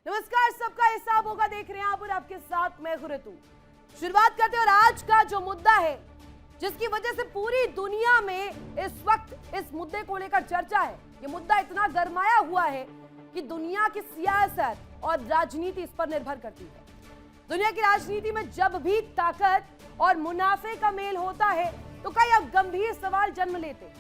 नमस्कार, सबका हिसाब होगा देख रहे हैं आप और आपके साथ मैं हूं ऋतु। शुरुआत करते हैं और आज का जो मुद्दा है जिसकी वजह से पूरी दुनिया में इस वक्त इस मुद्दे को लेकर चर्चा है। ये मुद्दा इतना गरमाया हुआ है कि दुनिया की सियासत और राजनीति इस पर निर्भर करती है। दुनिया की राजनीति में जब भी ताकत और मुनाफे का मेल होता है तो कई अब गंभीर सवाल जन्म लेते।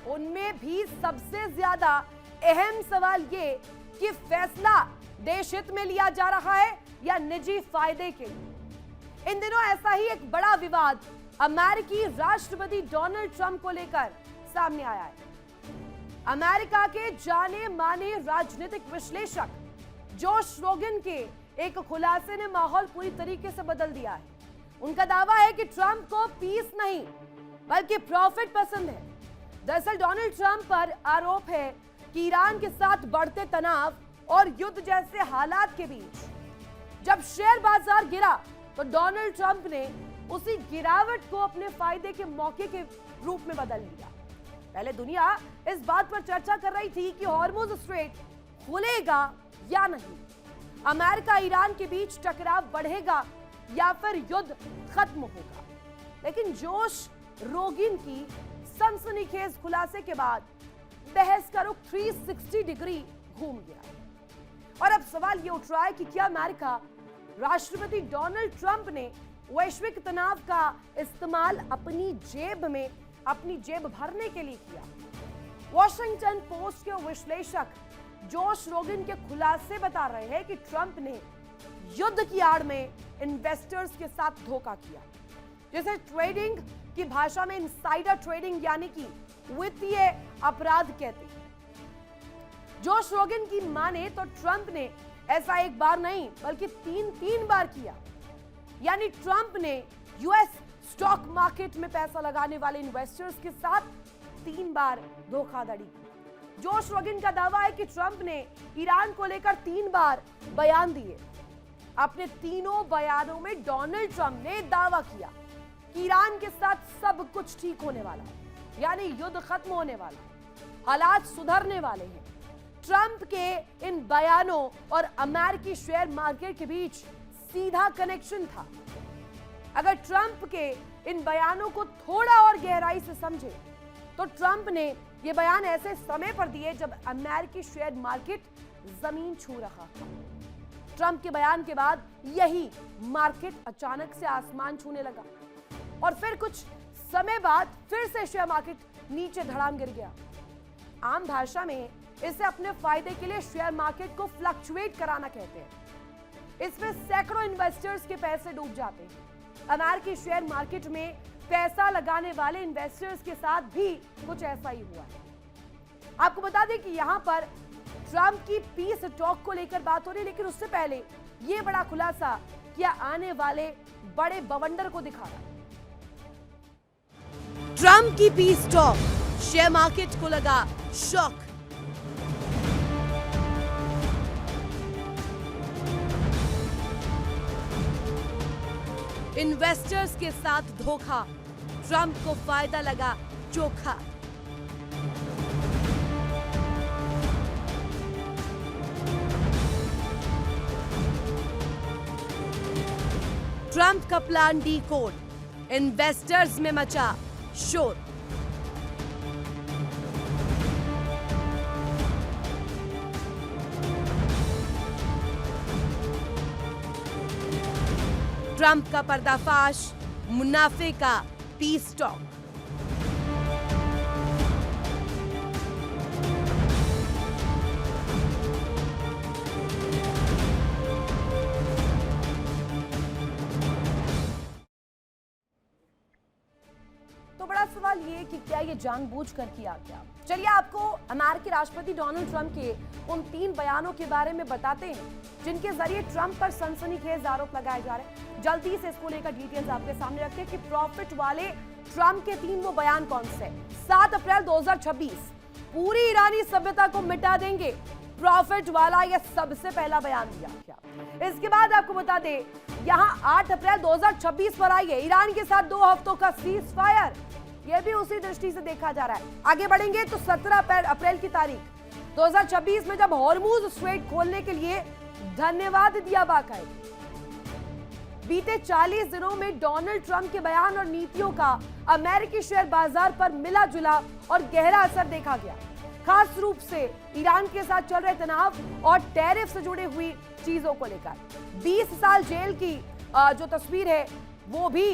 उनमें भी सबसे ज्यादा अहम सवाल ये कि फैसला देश हित में लिया जा रहा है या निजी फायदे के लिए। इन दिनों ऐसा ही एक बड़ा विवाद अमेरिकी राष्ट्रपति डोनाल्ड ट्रंप को लेकर सामने आया है। अमेरिका के जाने माने राजनीतिक विश्लेषक जोश रोगन के एक खुलासे ने माहौल पूरी तरीके से बदल दिया है। उनका दावा है कि ट्रंप को पीस नहीं बल्कि प्रॉफिट पसंद है। दरअसल डोनाल्ड ट्रंप पर आरोप है कि ईरान के साथ बढ़ते तनाव और युद्ध जैसे हालात के बीच जब शेयर बाजार गिरा तो डोनाल्ड ट्रंप ने उसी गिरावट को अपने फायदे के मौके के रूप में बदल लिया। पहले दुनिया इस बात पर चर्चा कर रही थी कि हॉर्मुज स्ट्रेट खुलेगा या नहीं, अमेरिका ईरान के बीच टकराव बढ़ेगा या फिर युद्ध खत्म होगा। लेकिन जोश रोगिन की सनसनीखेज खुलासे के बाद बहस का रुख 360 डिग्री घूम गया और अब सवाल ये उठ रहा है कि क्या अमेरिका राष्ट्रपति डोनाल्ड ट्रंप ने वैश्विक तनाव का इस्तेमाल अपनी जेब भरने के लिए किया। वॉशिंगटन पोस्ट के विश्लेषक जोश रोगन के खुलासे बता रहे हैं कि ट्रंप ने युद्ध की आड़ में इन्वेस्टर्स के साथ धोखा किया, जिसे ट्रेडिंग की भाषा में इनसाइडर ट्रेडिंग यानी कि वित्तीय अपराध कहते हैं। जोश रोगन की माने तो ट्रंप ने ऐसा एक बार नहीं बल्कि तीन बार किया। यानी ट्रंप ने यूएस स्टॉक मार्केट में पैसा लगाने वाले इन्वेस्टर्स के साथ 3 बार धोखाधड़ी की। जोश रोगन का दावा है कि ट्रंप ने ईरान को लेकर 3 बार बयान दिए। अपने तीनों बयानों में डोनाल्ड ट्रंप ने दावा किया कि ईरान के साथ सब कुछ ठीक होने वाला है, यानी युद्ध खत्म होने वाला है, हालात सुधरने वाले हैं। ट्रंप के इन बयानों और अमेरिकी शेयर मार्केट के बीच सीधा कनेक्शन था। अगर ट्रंप के इन बयानों को थोड़ा और गहराई से समझे तो ट्रंप ने ये बयान ऐसे समय पर दिए जब अमेरिकी शेयर मार्केट जमीन छू रहा था। ट्रंप के बयान के बाद यही मार्केट अचानक से आसमान छूने लगा और फिर कुछ समय बाद फिर से शेयर मार्केट नीचे धड़ाम गिर गया। आम भाषा में इसे अपने फायदे के लिए शेयर मार्केट को फ्लक्चुएट कराना कहते हैं। इसमें सैकड़ों इन्वेस्टर्स के पैसे डूब जाते हैं। अमेरिकी शेयर मार्केट में पैसा लगाने वाले इन्वेस्टर्स के साथ भी कुछ ऐसा ही हुआ है। आपको बता दें कि यहां पर ट्रंप की पीस टॉक को लेकर बात हो रही है, लेकिन उससे पहले यह बड़ा खुलासा क्या आने वाले बड़े बवंडर को दिखा रहा है। ट्रंप की पीस टॉक, शेयर मार्केट को लगा शॉक। इन्वेस्टर्स के साथ धोखा, ट्रंप को फायदा लगा चोखा। ट्रंप का प्लान डी कोड, इन्वेस्टर्स में मचा शोर। ट्रंप का पर्दाफाश, मुनाफे का पीस टॉक। तो बड़ा सवाल ये कि क्या ये जानबूझकर किया गया? चलिए आपको अमेरिकी राष्ट्रपति डोनाल्ड ट्रंप के उन 3 बयानों के बारे में बताते हैं जिनके जरिए ट्रंप पर सनसनीखेज आरोप लगाए जा रहे हैं। जल्दी से इसको लेकर डिटेल्स आपके सामने रखते हैं कि प्रॉफिट वाले ट्रंप के 3 वो बयान कौन से। 7 अप्रैल 2026 पूरी ईरानी सभ्यता को मिटा देंगे, प्रॉफिट वाला यह सबसे पहला बयान दिया गया। इसके बाद आपको बता दें यहां 8 अप्रैल 2026 पर आई है ईरान के साथ 2 हफ्तों का सीज फायर, यह भी उसी दृष्टि से देखा जा रहा है। आगे बढ़ेंगे तो 17 अप्रैल की तारीख 2026 में जब हॉर्मुज स्ट्रेट खोलने के लिए धन्यवाद दिया बाकायदा। बीते 40 दिनों में डोनाल्ड ट्रंप के बयान और नीतियों का अमेरिकी शेयर बाजार पर मिला जुला और गहरा असर देखा गया, खास रूप से ईरान के साथ चल रहे तनाव और टैरिफ से जुड़ी हुई चीजों को लेकर। 20 साल जेल की जो तस्वीर है वो भी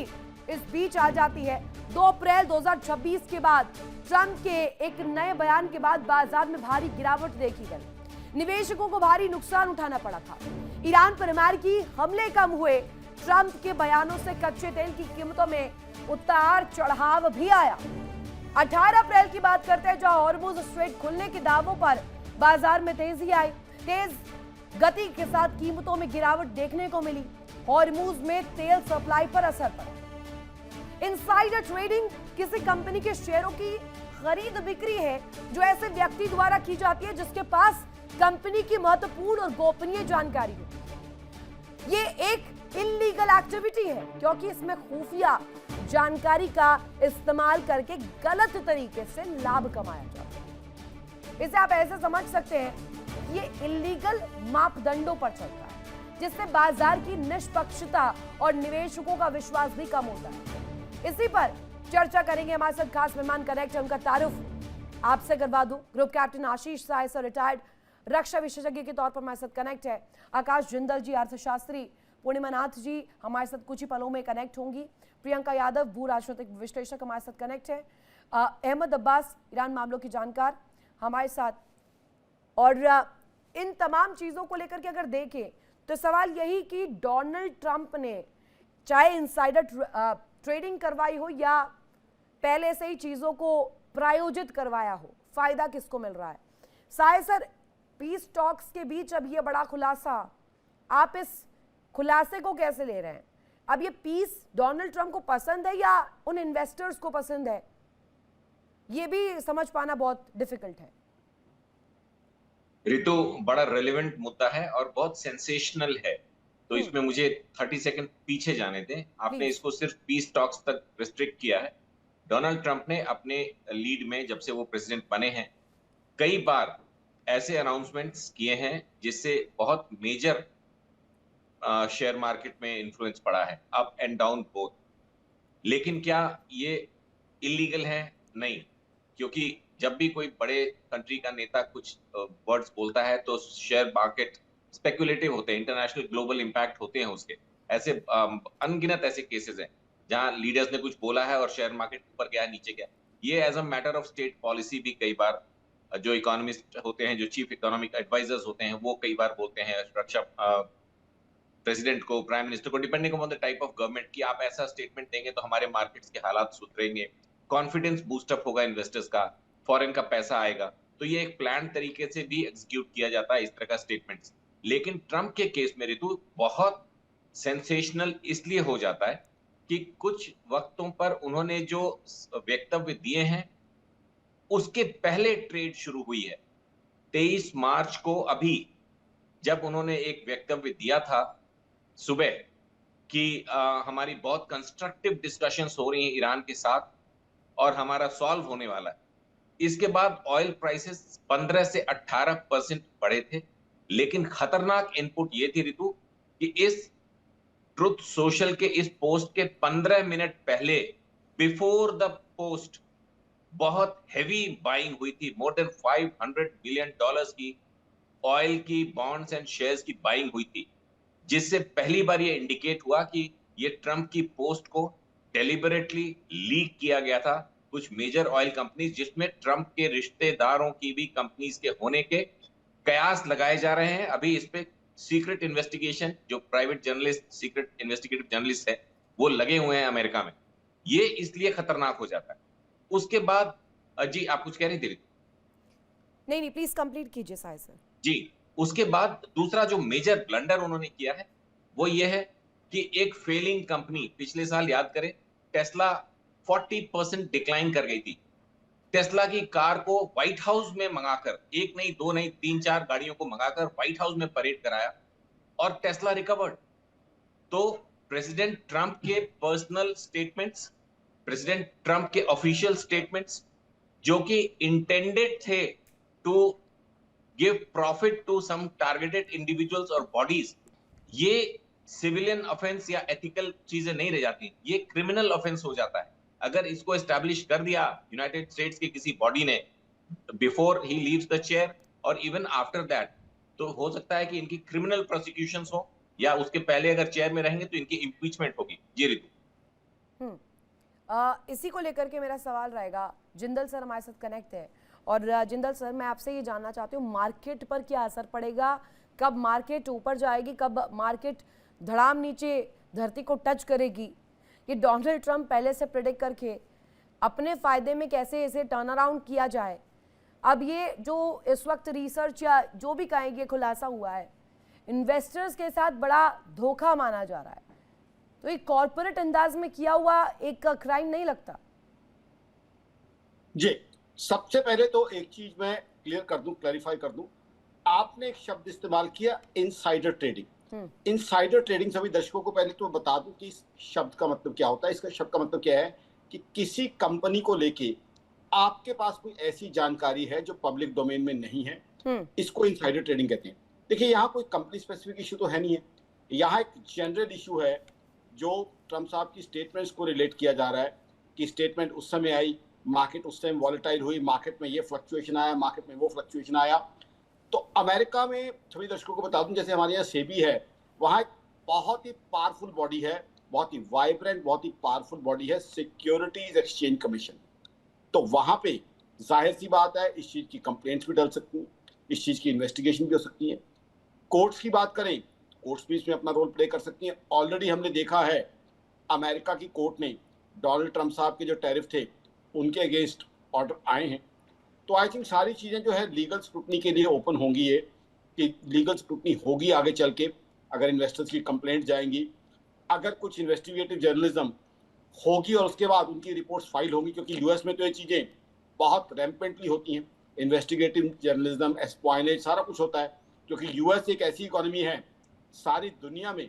इस बीच आ जाती है। 2 अप्रैल 2026 के बाद ट्रंप के एक नए बयान के बाद बाजार में भारी गिरावट देखी गई। निवेशकों को भारी नुकसान उठाना पड़ा था। ईरान पर अमेरिकी हमले कम हुए। ट्रंप के बयानों से कच्चे तेल की कीमतों में उतार चढ़ाव भी आया। 18 अप्रैल की बात करते हैं, जहां हॉर्मुज स्ट्रेट खुलने के दावों पर बाजार में तेजी आई। तेज गति के साथ कीमतों में गिरावट देखने को मिली। हॉर्मुज में तेल सप्लाई पर असर पड़ा। इनसाइडर ट्रेडिंग किसी कंपनी के शेयरों की खरीद बिक्री है जो ऐसे व्यक्ति द्वारा की जाती है जिसके पास कंपनी की महत्वपूर्ण और गोपनीय जानकारी हो। ये एक इल्लीगल एक्टिविटी है क्योंकि इसमें खुफिया जानकारी का इस्तेमाल करके गलत तरीके से लाभ कमाया जाता है। इसे आप ऐसे समझ सकते हैं, ये इल्लीगल मापदंडों पर चलता है जिससे बाजार की निष्पक्षता और निवेशकों का विश्वास भी कम होता है। इसी पर चर्चा करेंगे। हमारे साथ खास मेहमान कनेक्ट है, उनका तारुफ आपसे करवा दूं। ग्रुप कैप्टन आशीष साय सर, रिटायर्ड रक्षा विशेषज्ञ के तौर पर हमारे साथ कनेक्ट है। आकाश जिंदल जी, अर्थशास्त्री। पूर्णिमा नाथ जी हमारे साथ कुछ ही पलों में कनेक्ट होंगी। प्रियंका यादव, भू राजनीतिक विश्लेषक, हमारे साथ कनेक्ट है। अहमद अब्बास, ईरान मामलों की जानकार, हमारे साथ। और इन तमाम चीजों को लेकर के अगर देखें तो सवाल यही कि डोनाल्ड ट्रंप ने चाहे इनसाइडर ट्रेडिंग करवाई हो या पहले से ही चीजों को प्रायोजित करवाया हो, फायदा किसको मिल रहा है? साय सर, पीस टॉक्स के बीच अब ये बड़ा खुलासा, आप इस खुलासे को कैसे ले रहे हैं? अब ये पीस डोनाल्ड ट्रंप को पसंद है या उन इन्वेस्टर्स को पसंद है, ये भी समझ पाना बहुत डिफिकल्ट है। ऋतु, बड़ा रेलेवेंट मुद्दा है और बहुत सेंसेशनल है, तो इसमें मुझे 30 सेकंड पीछे जाने दें। आपने इसको सिर्फ पीस टॉक्स तक रिस्ट्रिक्ट किया है। डोनाल्ड ट्रंप ने अपने लीड में, जब से वो प्रेसिडेंट बने हैं, कई बार ऐसे अनाउंसमेंट्स किए हैं जिससे बहुत मेजर शेयर मार्केट में इन्फ्लुएंस पड़ा है, अप एंड डाउन बोथ। लेकिन क्या ये इलीगल है? नहीं, क्योंकि जब भी कोई बड़े कंट्री का नेता कुछ वर्ड्स बोलता है तो शेयर मार्केट स्पेकुलेटिव होते हैं, इंटरनेशनल ग्लोबल इंपैक्ट होते हैं उसके। ऐसे अनगिनत ऐसे केसेस हैं जहां लीडर्स ने कुछ बोला है और शेयर मार्केट ऊपर गया, नीचे गया। ये as a matter of state policy भी कई बार जो इकोनॉमिस्ट होते हैं, जो चीफ इकोनॉमिक एडवाइजर्स होते हैं, वो कई बार बोलते हैं रक्षा प्रेसिडेंट को, प्राइम मिनिस्टर को, depending on the type of government, कि आप ऐसा स्टेटमेंट देंगे तो हमारे मार्केट्स के हालात सुधरेंगे, कॉन्फिडेंस बूस्टअप होगा इन्वेस्टर्स का, फॉरेन का पैसा आएगा। तो ये एक प्लान तरीके से भी एग्जीक्यूट किया जाता है इस तरह का स्टेटमेंट्स। लेकिन ट्रंप के केस में ऋतु बहुत सेंसेशनल इसलिए हो जाता है कि कुछ वक्तों पर उन्होंने जो वक्तव्य दिए हैं उसके पहले ट्रेड शुरू हुई है। 23 मार्च को अभी जब उन्होंने एक वक्तव्य दिया था सुबह कि हमारी बहुत कंस्ट्रक्टिव डिस्कशंस हो रही हैं ईरान के साथ और हमारा सॉल्व होने वाला है, इसके बाद ऑयल प्राइसेस 15 से 18% बढ़े थे। लेकिन खतरनाक इनपुट ये थी ऋतु कि इस ट्रुथ सोशल के इस पोस्ट के 15 मिनट पहले, बिफोर द पोस्ट, बहुत हेवी बाइंग हुई थी। मोर देन $500 बिलियन की ऑयल की, बॉन्ड्स एंड शेयर्स की बाइंग हुई थी, जिससे पहली बार ये इंडिकेट हुआ कि ये ट्रंप की पोस्ट को डेलिबरेटली लीक किया गया था। कुछ मेजर ऑयल कंपनीज, जिसमें ट्रंप के रिश्तेदारों की भी कंपनीज के होने के कयास लगाए जा रहे हैं। अभी इस पे सीक्रेट इन्वेस्टिगेशन, जो private journalist, secret investigative journalist है, वो लगे हुए हैं अमेरिका में। ये इसलिए खतरनाक हो जाता है। उसके बाद जी आप कुछ कह रही थी? नहीं, प्लीज कंप्लीट कीजिए साय सर। जी, उसके बाद दूसरा जो मेजर ब्लंडर उन्होंने किया है वो ये है कि एक फेलिंग कंपनी, पिछले साल याद करें टेस्ला 40% डिक्लाइन कर गई थी। टेस्ला की कार को व्हाइट हाउस में मंगाकर, एक नहीं, दो नहीं, 3-4 गाड़ियों को मंगाकर व्हाइट हाउस में परेड कराया और टेस्ला रिकवर्ड। तो प्रेसिडेंट ट्रंप के पर्सनल स्टेटमेंट्स, प्रेसिडेंट ट्रंप के ऑफिशियल स्टेटमेंट्स, जो कि इंटेंडेड थे to give profit to some targeted individuals और बॉडीज, ये सिविलियन ऑफेंस या एथिकल चीजें नहीं रह जाती, ये क्रिमिनल ऑफेंस हो जाता है। अगर इसको एस्टैब्लिश कर दिया यूनाइटेड स्टेट्स की किसी बॉडी ने before he leaves the chair और इवन आफ्टर दैट, तो हो सकता है कि इनकी क्रिमिनल प्रोसिक्यूशंस हो, या उसके पहले अगर चेयर में रहेंगे तो इनकी इम्पीचमेंट होगी। जी रितु। इसी को लेकर के मेरा सवाल रहेगा, जिंदल सर हमारे साथ कनेक्ट है, और जिंदल सर मैं आपसे ये जानना चाहती हूँ मार्केट पर क्या असर पड़ेगा, कब मार्केट ऊपर जाएगी, कब मार्केट धड़ाम नीचे धरती को टच करेगी? ये डोनाल्ड ट्रंप पहले से प्रेडिक्ट करके अपने फायदे में कैसे इसे टर्न अराउंड किया जाए, अब ये जो इस वक्त रिसर्च या जो भी कहेंगे खुलासा हुआ है, इन्वेस्टर्स के साथ बड़ा धोखा माना जा रहा है, तो ये कॉर्पोरेट अंदाज में किया हुआ एक क्राइम नहीं लगता? जी, सबसे पहले तो एक चीज मैं क्लियर कर दूं, क्लैरिफाई कर दूं, आपने एक शब्द इस्तेमाल किया इनसाइडर ट्रेडिंग। इनसाइडर ट्रेडिंग सभी दर्शकों को पहले तो बता दूं कि इस शब्द का मतलब क्या होता है। इसका शब्द का मतलब क्या है कि किसी कंपनी को लेके आपके पास कोई ऐसी जानकारी है जो पब्लिक डोमेन में नहीं है, इसको इनसाइडर ट्रेडिंग कहते हैं। देखिए, यहाँ कोई कंपनी स्पेसिफिक इशू तो है नहीं है, यहाँ एक जनरल इशू है जो ट्रम्प साहब की स्टेटमेंट्स को रिलेट किया जा रहा है कि स्टेटमेंट उस समय आई, मार्केट उस टाइम वॉलेटाइल हुई, मार्केट में ये फ्लक्चुएशन आया, मार्केट में वो फ्लक्चुएशन आया। तो अमेरिका में सभी दर्शकों को बता दूं, जैसे हमारे यहाँ सेबी है, वहाँ एक बहुत ही पावरफुल बॉडी है, बहुत ही वाइब्रेंट, बहुत ही पावरफुल बॉडी है, सिक्योरिटीज एक्सचेंज कमीशन। तो वहाँ पे जाहिर सी बात है इस चीज़ की कंप्लेंट्स भी डल सकती हैं, इस चीज़ की इन्वेस्टिगेशन भी हो सकती है। कोर्ट्स की बात करें, कोर्ट्स भी इसमें अपना रोल प्ले कर सकती हैं। ऑलरेडी हमने देखा है अमेरिका की कोर्ट ने डोनाल्ड ट्रंप साहब के जो टैरिफ थे उनके अगेंस्ट ऑर्डर आए हैं। तो आई थिंक सारी चीज़ें जो है लीगल स्क्रूटनी के लिए ओपन होंगी, है कि लीगल स्क्रूटनी होगी आगे चल के, अगर इन्वेस्टर्स की कंप्लेंट जाएंगी, अगर कुछ इन्वेस्टिगेटिव जर्नलिज्म होगी और उसके बाद उनकी रिपोर्ट्स फाइल होंगी, क्योंकि यूएस में तो ये चीज़ें बहुत रैम्पेंटली होती हैं, इन्वेस्टिगेटिव जर्नलिज्म, एस्पॉइलेज, सारा कुछ होता है, क्योंकि यूएस एक ऐसी इकोनॉमी है सारी दुनिया में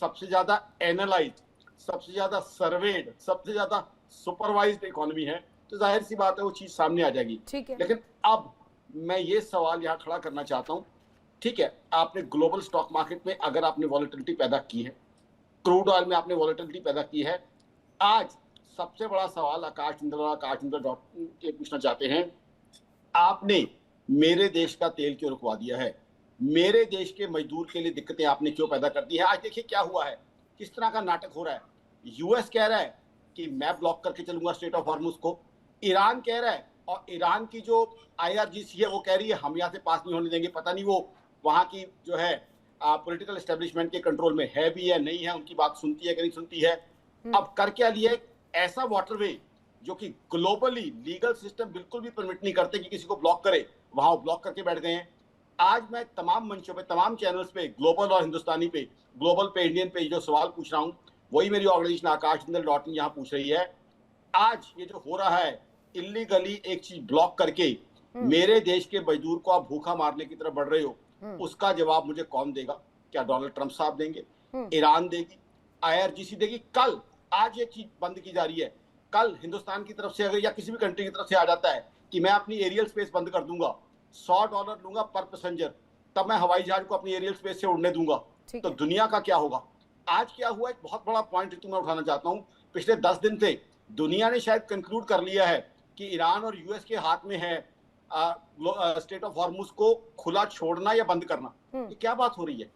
सबसे ज़्यादा एनालाइज, सबसे ज़्यादा सर्वेड, सबसे ज़्यादा सुपरवाइज्ड इकोनॉमी है। तो जाहिर सी बात है वो चीज़ सामने आ जाएगी। लेकिन अब मैं ये सवाल यहाँ खड़ा करना चाहता हूँ, ठीक है, आपने ग्लोबल स्टॉक मार्केट में अगर आपने वॉलेटिलिटी पैदा की है, क्रूड ऑयल में आपने वॉलेटिलिटी पैदा की है, आज सबसे बड़ा सवाल आकाश इंद्र के पूछना चाहते हैं, आपने मेरे देश का तेल क्यों रुकवा दिया है, मेरे देश के मजदूर के लिए दिक्कतें आपने क्यों पैदा कर दी है? आज देखिए क्या हुआ है, किस तरह का नाटक हो रहा है। यूएस कह रहा है कि मैं ब्लॉक करके चलूंगा स्ट्रेट ऑफ हॉर्मुज को, ईरान कह रहा है, और ईरान की जो आईआरजीसी है वो कह रही है हम यहाँ से पास नहीं होने देंगे। पता नहीं वो वहाँ की जो है पॉलिटिकल एस्टेब्लिशमेंट के कंट्रोल में है भी या नहीं है, उनकी बात सुनती है कि नहीं सुनती है। अब कर क्या लिया, ऐसा वाटरवे जो कि ग्लोबली लीगल सिस्टम बिल्कुल भी परमिट नहीं करते कि किसी को ब्लॉक करे, वहां वो ब्लॉक करके बैठ गए हैं। आज मैं तमाम मंचों पे, तमाम चैनल्स पे, ग्लोबल और हिंदुस्तानी पे, ग्लोबल पे, इंडियन पे जो सवाल पूछ रहा हूँ वही मेरी ऑर्गेनाइजेशन आकाशचंद्र.in यहाँ पूछ रही है। आज ये जो हो रहा है इलीगली एक चीज ब्लॉक करके मेरे देश के मजदूर को आप भूखा मारने की तरफ बढ़ रहे हो, उसका जवाब मुझे कौन देगा? क्या डोनाल्ड ट्रंप साहब देंगे, ईरान देगी, आईआरजीसी देगी? कल आज ये चीज बंद की जा रही है, कल हिंदुस्तान की तरफ से अगर या किसी भी कंट्री की तरफ से आ जाता है कि मैं अपनी एरियल स्पेस बंद कर दूंगा, $100 लूंगा पर पैसेंजर, तब मैं हवाई जहाज को अपनी एरियल स्पेस से उड़ने दूंगा, तो दुनिया का क्या होगा? आज क्या हुआ, एक बहुत बड़ा पॉइंट ऋतु मैं उठाना चाहता हूँ। पिछले 10 दिन से दुनिया ने शायद कंक्लूड कर लिया है कि ईरान और यूएस के हाथ में है स्ट्रेट ऑफ हॉर्मुज को खुला छोड़ना या बंद करना। ये क्या बात हो रही है?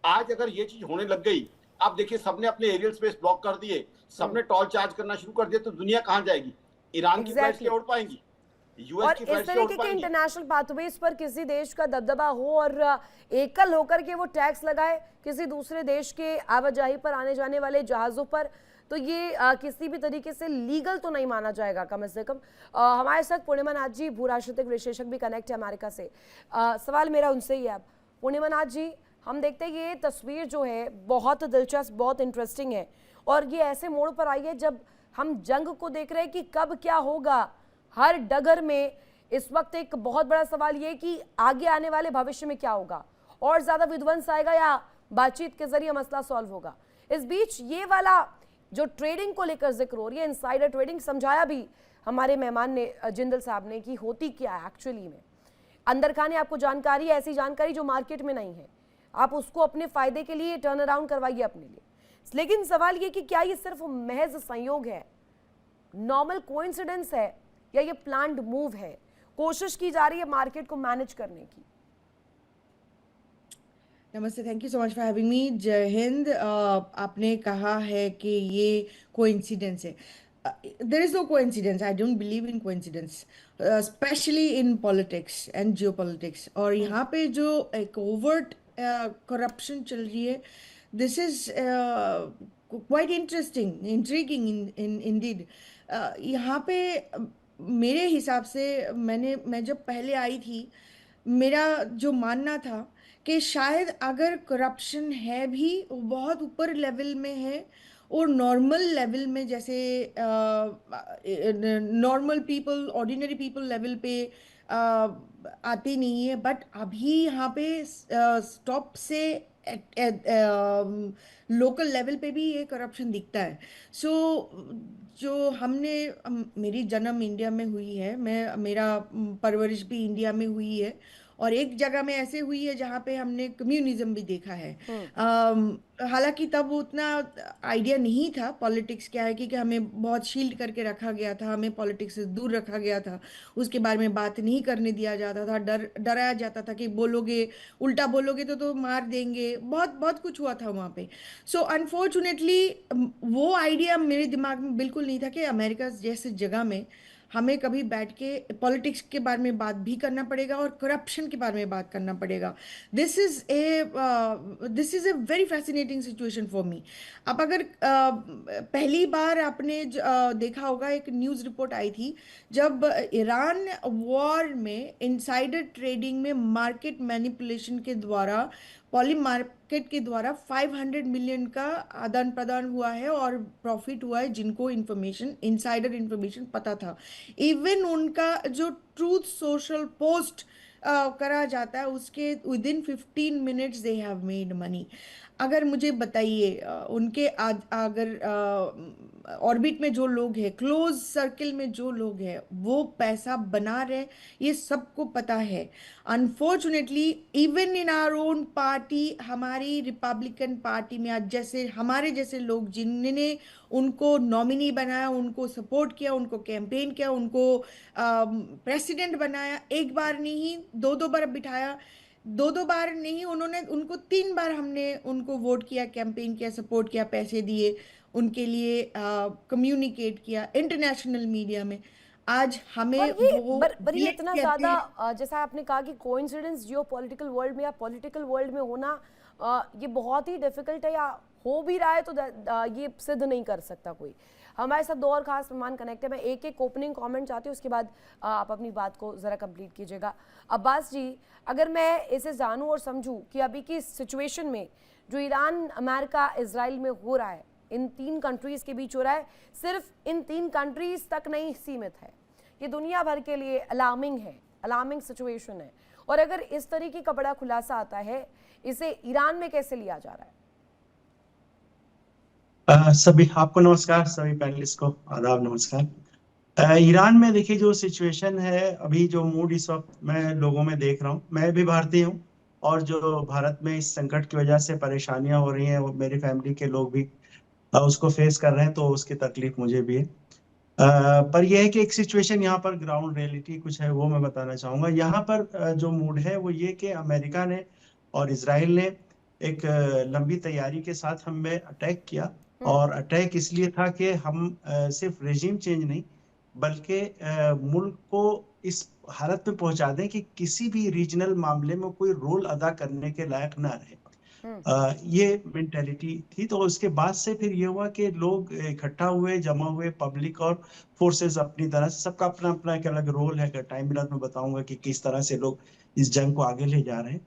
आज अगर ये चीज होने लग गई, आप देखिए सबने अपने एरियल स्पेस ब्लॉक कर दिए, सबने टॉल चार्ज करना शुरू कर दिया, तो दुनिया कहाँ जाएगी? ईरान की फ्लाइट्स क्या उड़ पाएंगी? और इस तरीके के इंटरनेशनल पाथवेज पर किसी देश का दबदबा हो और एकल होकर के वो टैक्स लगाए किसी दूसरे देश के आवाजाही पर आने जाने वाले जहाजों पर, तो ये किसी भी तरीके से लीगल तो नहीं माना जाएगा कम से कम। हमारे साथ पूर्णिमा नाथ जी, भूराजनीतिक विशेषज्ञ भी कनेक्ट है अमेरिका से। सवाल मेरा उनसे ही है। अब पूर्णिमा नाथ जी, हम देखते हैं ये तस्वीर जो है बहुत दिलचस्प, बहुत इंटरेस्टिंग है, और ये ऐसे मोड़ पर आई है जब हम जंग को देख रहे हैं कि कब क्या होगा। हर डगर में इस वक्त एक बहुत बड़ा सवाल ये कि आगे आने वाले भविष्य में क्या होगा, और ज्यादा विध्वंस आएगा या बातचीत के जरिए मसला सॉल्व होगा। इस बीच ये वाला जो ट्रेडिंग को लेकर जिक्र हो रही है, इनसाइडर ट्रेडिंग, समझाया भी हमारे मेहमान ने, जिंदल साहब ने, कि होती क्या है एक्चुअली में। अंदर खाने आपको जानकारी, ऐसी जानकारी जो मार्केट में नहीं है, आप उसको अपने फायदे के लिए टर्न अराउंड करवाइए अपने लिए। लेकिन सवाल ये कि क्या ये सिर्फ महज संयोग है, नॉर्मल कोइंसिडेंस है, या ये प्लान्ड मूव है, कोशिश की जा रही है मार्केट को मैनेज करने की? नमस्ते, thank you so much for having me. जय हिंद। आपने कहा है कि ये कोइंसिडेंस है। There is no coincidence. I don't believe in coincidence, specially in politics and geopolitics. और यहाँ पे जो एक ओवर्ट करप्शन चल रही है, this is quite interesting, intriguing in Indeed. यहाँ पे मेरे हिसाब से मैं जब पहले आई थी, मेरा जो मानना था कि शायद अगर करप्शन है भी वो बहुत ऊपर लेवल में है और नॉर्मल लेवल में, जैसे normal people, ordinary people level पे आती नहीं है। बट अभी यहाँ पे स्टॉप से लोकल लेवल पे भी ये करप्शन दिखता है। सो जो मेरी जन्म इंडिया में हुई है, मेरा परवरिश भी इंडिया में हुई है, और एक जगह में ऐसे हुई है जहाँ पे हमने कम्युनिज्म भी देखा है। हालांकि तब उतना आइडिया नहीं था पॉलिटिक्स क्या है, क्योंकि हमें बहुत शील्ड करके रखा गया था, हमें पॉलिटिक्स से दूर रखा गया था, उसके बारे में बात नहीं करने दिया जाता था, डराया जाता था कि बोलोगे, उल्टा बोलोगे तो मार देंगे। बहुत बहुत कुछ हुआ था वहाँ पे। सो अनफॉर्चुनेटली वो आइडिया मेरे दिमाग में बिल्कुल नहीं था कि अमेरिका जैसे जगह में हमें कभी बैठ के पॉलिटिक्स के बारे में बात भी करना पड़ेगा और करप्शन के बारे में बात करना पड़ेगा। This is a very fascinating situation for me. अब अगर पहली बार आपने देखा होगा, एक न्यूज़ रिपोर्ट आई थी जब ईरान वॉर में इनसाइडर ट्रेडिंग में मार्केट मैनिपुलेशन के द्वारा, पॉली मार्केट के द्वारा 500 मिलियन का आदान प्रदान हुआ है और प्रॉफिट हुआ है, जिनको इन्फॉर्मेशन, इनसाइडर इन्फॉर्मेशन पता था। इवन उनका जो ट्रूथ सोशल पोस्ट करा जाता है, उसके within 15 minutes they have made money. अगर मुझे बताइए, उनके अगर ऑर्बिट में जो लोग हैं, क्लोज सर्किल में जो लोग हैं, वो पैसा बना रहे, ये सबको पता है। Unfortunately even in our own party, हमारी रिपब्लिकन पार्टी में आज जैसे हमारे जैसे लोग जिन्होंने उनको नॉमिनी बनाया, उनको सपोर्ट किया, उनको कैंपेन किया, उनको प्रेसिडेंट बनाया, एक बार नहीं दो बार बिठाया, दो बार नहीं, उनको 3 बार हमने उनको वोट किया, कैंपेन किया, सपोर्ट किया, पैसे दिए, उनके लिए कम्युनिकेट किया इंटरनेशनल मीडिया में। आज हमें पर ये इतना ज्यादा, जैसा आपने कहा कि कोइंसिडेंस जियो पॉलिटिकल वर्ल्ड में या पॉलिटिकल वर्ल्ड में होना ये बहुत ही डिफिकल्ट है, या हो भी रहा है तो ये सिद्ध नहीं कर सकता कोई। हमारे साथ 2 और खास मेहमान कनेक्ट है। मैं एक ओपनिंग कमेंट चाहती हूँ, उसके बाद आप अपनी बात को ज़रा कंप्लीट कीजिएगा। अब्बास जी, अगर मैं इसे जानूँ और समझूँ कि अभी की सिचुएशन में जो ईरान, अमेरिका, इजराइल में हो रहा है, इन 3 कंट्रीज़ के बीच हो रहा है, सिर्फ इन 3 कंट्रीज़ तक नहीं सीमित है, ये दुनिया भर के लिए अलार्मिंग है, अलार्मिंग सिचुएशन है। और अगर इस तरीके का बड़ा खुलासा आता है, इसे ईरान में कैसे लिया जा रहा है? सभी आपको नमस्कार, सभी पैनलिस्ट को आदाब, नमस्कार। ईरान में देखिए जो सिचुएशन है, अभी जो मूड इस वक्त मैं लोगों में देख रहा हूँ, मैं भी भारतीय हूँ, और जो भारत में इस संकट की वजह से परेशानियां हो रही हैं, वो मेरी फैमिली के लोग भी उसको फेस कर रहे हैं, तो उसकी तकलीफ मुझे भी है। पर यह है कि एक सिचुएशन यहाँ पर ग्राउंड रियलिटी कुछ है, वो मैं बताना चाहूंगा। यहाँ पर जो मूड है वो ये कि अमेरिका ने और इजराइल ने एक लंबी तैयारी के साथ हम में अटैक किया, और अटैक इसलिए था कि हम सिर्फ रेजिम चेंज नहीं, बल्कि मुल्क को इस हालत में पहुंचा दें कि किसी भी रीजनल मामले में कोई रोल अदा करने के लायक ना रहे। ये मेंटेलिटी थी। तो उसके बाद से फिर ये हुआ कि लोग इकट्ठा हुए, जमा हुए, पब्लिक और फोर्सेस अपनी तरह से, सबका अपना अपना एक अलग रोल है। अगर टाइम मिला तो मैं बताऊंगा कि किस तरह से लोग इस जंग को आगे ले जा रहे हैं,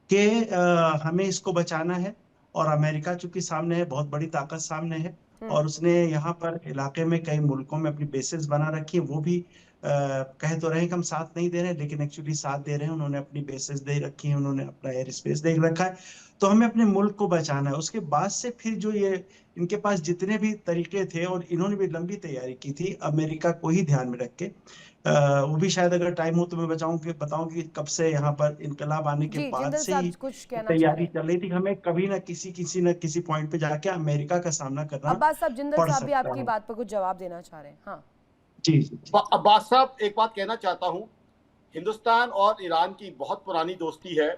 कि हमें इसको बचाना है। और अमेरिका चूंकि सामने है, बहुत बड़ी ताकत सामने है, और उसने यहाँ पर इलाके में कई मुल्कों में अपनी बेसेस बना रखी है। वो भी कह तो रहे हैं कि हम साथ नहीं दे रहे, लेकिन एक्चुअली साथ दे रहे हैं। उन्होंने अपनी बेसेस दे रखी है, उन्होंने अपना एयर स्पेस दे रखा है। तो हमें अपने मुल्क को बचाना है। उसके बाद से फिर जो ये इनके पास जितने भी तरीके थे, और इन्होंने भी लंबी तैयारी की थी अमेरिका को ही ध्यान में रख के, वो भी शायद अगर टाइम हो तो मैं बताऊं कि कब से यहाँ पर इनकलाब आने के जी बाद जिंदल से साहब ही कुछ कहना चाह रहे तैयारी हैं। चल रही थी कि हमें कभी ना किसी पॉइंट पे जाके अमेरिका का सामना करना अब्बास साहब, जिंदल पड़ साहब भी सकता आपकी है। बात पर कुछ जवाब देना चाह रहे हैं। हाँ जी जी जी। अब्बास साहब, एक बात कहना चाहता हूं, हिंदुस्तान और ईरान की बहुत पुरानी दोस्ती है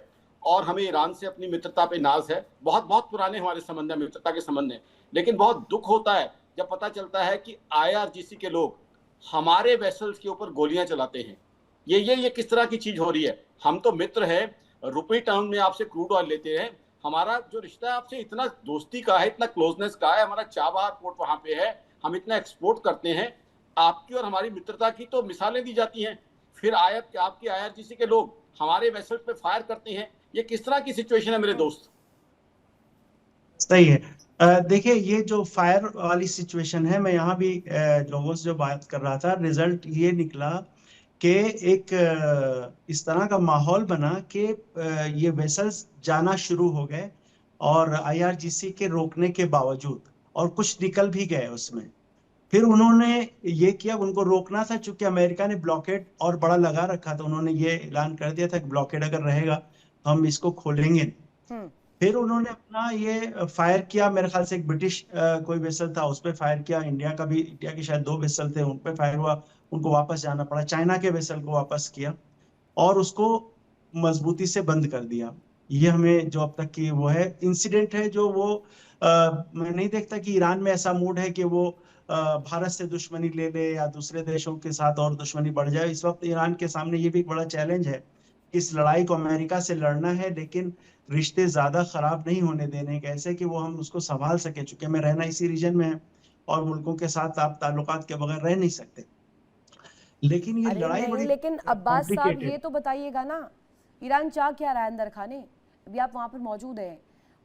और हमें ईरान से अपनी मित्रता पे नाज है। बहुत बहुत पुराने हमारे संबंध है, मित्रता के संबंध है। लेकिन बहुत दुख होता है जब पता चलता है कि आईआरजीसी के लोग हमारे वेसल्स के ऊपर गोलियां चलाते हैं। ये किस तरह की चीज हो रही है? हम तो मित्र है, रुपये टर्म में आपसे क्रूड ऑयल लेते हैं। हमारा जो रिश्ता है आपसे इतना दोस्ती का है, इतना क्लोजनेस का है, हमारा चाबहार पोर्ट वहां पे है, हम इतना एक्सपोर्ट करते हैं। आपकी और हमारी मित्रता की तो मिसालें दी जाती हैं, फिर आपकी आईआरजीसी के लोग हमारे वेसल्स पे फायर करते हैं। ये किस तरह की सिचुएशन है मेरे दोस्त? सही है। देखिए, ये जो फायर वाली सिचुएशन है, मैं यहाँ भी लोगों से जो बात कर रहा था, रिजल्ट ये निकला कि एक इस तरह का माहौल बना कि ये वेसल्स जाना शुरू हो गए और आईआरजीसी के रोकने के बावजूद, और कुछ निकल भी गए उसमें। फिर उन्होंने ये किया, उनको रोकना था, चूंकि अमेरिका ने ब्लॉकेड और बड़ा लगा रखा था, उन्होंने ये ऐलान कर दिया था कि ब्लॉकेड अगर रहेगा हम इसको खोलेंगे नहीं। हम्म फिर उन्होंने अपना ये फायर किया, मेरे ख्याल से एक ब्रिटिश कोई वेसल था उस पर फायर किया, इंडिया के शायद 2 वेसल थे उन पे फायर हुआ, उनको वापस जाना पड़ा, चाइना के वेसल को वापस किया और उसको मजबूती से बंद कर दिया। ये हमें जो अब तक की वो है इंसिडेंट है, जो वो मैं नहीं देखता कि ईरान में ऐसा मूड है कि वो भारत से दुश्मनी ले ले या दूसरे देशों के साथ और दुश्मनी बढ़ जाए। इस वक्त ईरान के सामने ये भी एक बड़ा चैलेंज है, इस लड़ाई को अमेरिका से लड़ना है लेकिन रिश्ते ज्यादा खराब नहीं होने देने, कैसे कि वो हम उसको संभाल सके, चूंकि हमें रहना इसी रीजन में है और मुल्कों के साथ आप ताल्लुकात के बगैर रह नहीं सकते। लेकिन ये अरे लड़ाई नहीं, बड़ी लेकिन अब्बास साहब ये कॉम्प्लिकेटेड। तो बताइएगा ना, ईरान चाह क्या रहा है अंदर खाने? अभी आप वहाँ पर मौजूद हैं,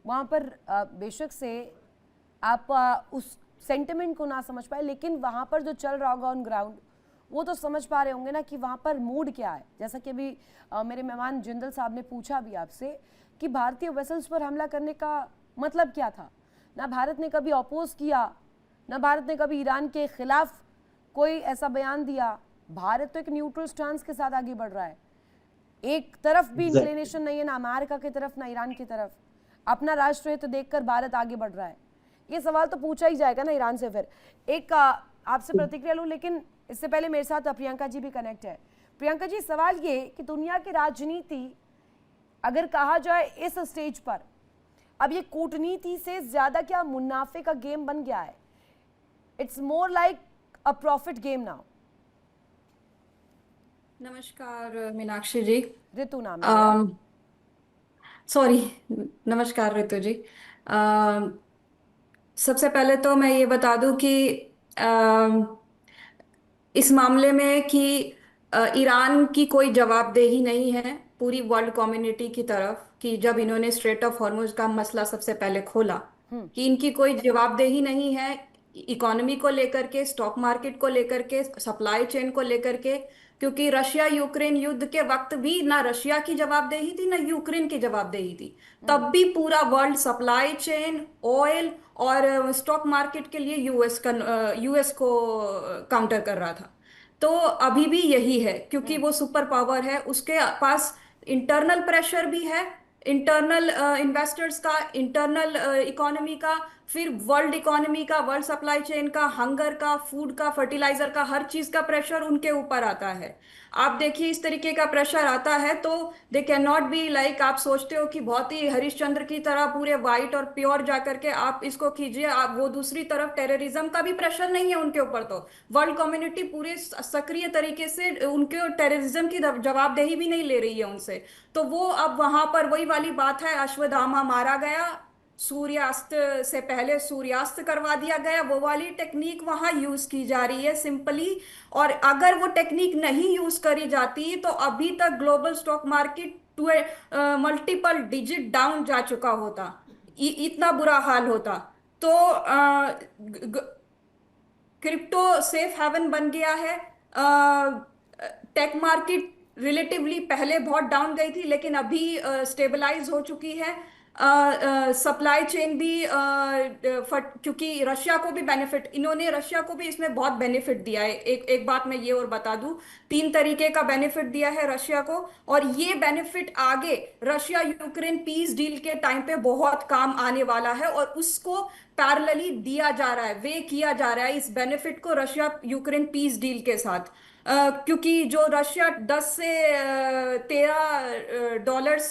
वहाँ पर बेशक से आप उस सेंटिमेंट को ना समझ पाए, लेकिन वहाँ पर जो चल रहा होगा ऑन ग्राउंड वो तो समझ पा रहे होंगे ना कि वहाँ पर मूड क्या है। जैसा कि अभी मेरे मेहमान जिंदल साहब ने पूछा भी आपसे कि भारतीय वेसल्स पर हमला करने का मतलब क्या था। ना भारत ने कभी अपोज किया, ना भारत ने कभी ईरान के खिलाफ कोई ऐसा बयान दिया। भारत तो एक न्यूट्रल स्टांस के साथ आगे बढ़ रहा है, एक तरफ भी इंक्लिनेशन नहीं है, ना अमेरिका की तरफ ना ईरान की तरफ। अपना राष्ट्रहित देखकर भारत आगे बढ़ रहा है। ये सवाल तो पूछा ही जाएगा ना ईरान से। फिर एक आपसे प्रतिक्रिया लूं, लेकिन इससे पहले मेरे साथ प्रियंका जी भी कनेक्ट है। प्रियंका जी, सवाल ये कि दुनिया की राजनीति अगर कहा जाए इस स्टेज पर, अब ये कूटनीति से ज्यादा क्या मुनाफे का गेम बन गया है? It's more like a profit game now. नमस्कार मीनाक्षी जी। ऋतु नाम है मेरा। सॉरी, नमस्कार ऋतु जी। सबसे पहले तो मैं ये बता दूं कि अम, इस मामले में कि ईरान की कोई जवाबदेही नहीं है पूरी वर्ल्ड कम्युनिटी की तरफ, कि जब इन्होंने स्ट्रेट ऑफ हॉर्मुज का मसला सबसे पहले खोला, कि इनकी कोई जवाबदेही नहीं है इकोनॉमी को लेकर के, स्टॉक मार्केट को लेकर के, सप्लाई चेन को लेकर के। क्योंकि रशिया यूक्रेन युद्ध के वक्त भी ना रशिया की जवाबदेही थी ना यूक्रेन की जवाबदेही थी, तब भी पूरा वर्ल्ड सप्लाई चेन, ऑयल और स्टॉक मार्केट के लिए यूएस को काउंटर कर रहा था। तो अभी भी यही है, क्योंकि वो सुपर पावर है, उसके पास इंटरनल प्रेशर भी है, इंटरनल इन्वेस्टर्स का, इंटरनल इकोनॉमी का, फिर वर्ल्ड इकोनॉमी का, वर्ल्ड सप्लाई चेन का, हंगर का, फूड का, फर्टिलाइजर का, हर चीज का प्रेशर उनके ऊपर आता है। आप देखिए, इस तरीके का प्रेशर आता है तो they can not be like, आप सोचते हो कि बहुत ही हरिश्चंद्र की तरह पूरे वाइट और प्योर जाकर के आप इसको कीजिए, आप वो दूसरी तरफ टेररिज्म का भी प्रेशर नहीं है उनके ऊपर। तो वर्ल्ड कम्युनिटी पूरे सक्रिय तरीके से उनके टेररिज्म की जवाबदेही भी नहीं ले रही है उनसे। तो वो अब वहां पर वही वाली बात है, अश्वत्थामा मारा गया, सूर्यास्त से पहले सूर्यास्त करवा दिया गया, वो वाली टेक्निक वहां यूज की जा रही है सिंपली। और अगर वो टेक्निक नहीं यूज करी जाती तो अभी तक global stock market to multiple digit down जा चुका होता, इतना बुरा हाल होता। तो क्रिप्टो सेफ हेवन बन गया है। टेक मार्केट रिलेटिवली पहले बहुत डाउन गई थी, लेकिन अभी स्टेबलाइज हो चुकी है। सप्लाई चेन भी क्योंकि रशिया को भी बेनिफिट, इन्होंने रशिया को भी इसमें बहुत बेनिफिट दिया है। एक बात मैं ये और बता दूं, 3 तरीके का बेनिफिट दिया है रशिया को, और ये बेनिफिट आगे रशिया यूक्रेन पीस डील के टाइम पे बहुत काम आने वाला है, और उसको पैरेलली दिया जा रहा है, वे किया जा रहा है इस बेनिफिट को रशिया यूक्रेन पीस डील के साथ। क्योंकि जो रशिया 10 से 13 डॉलर्स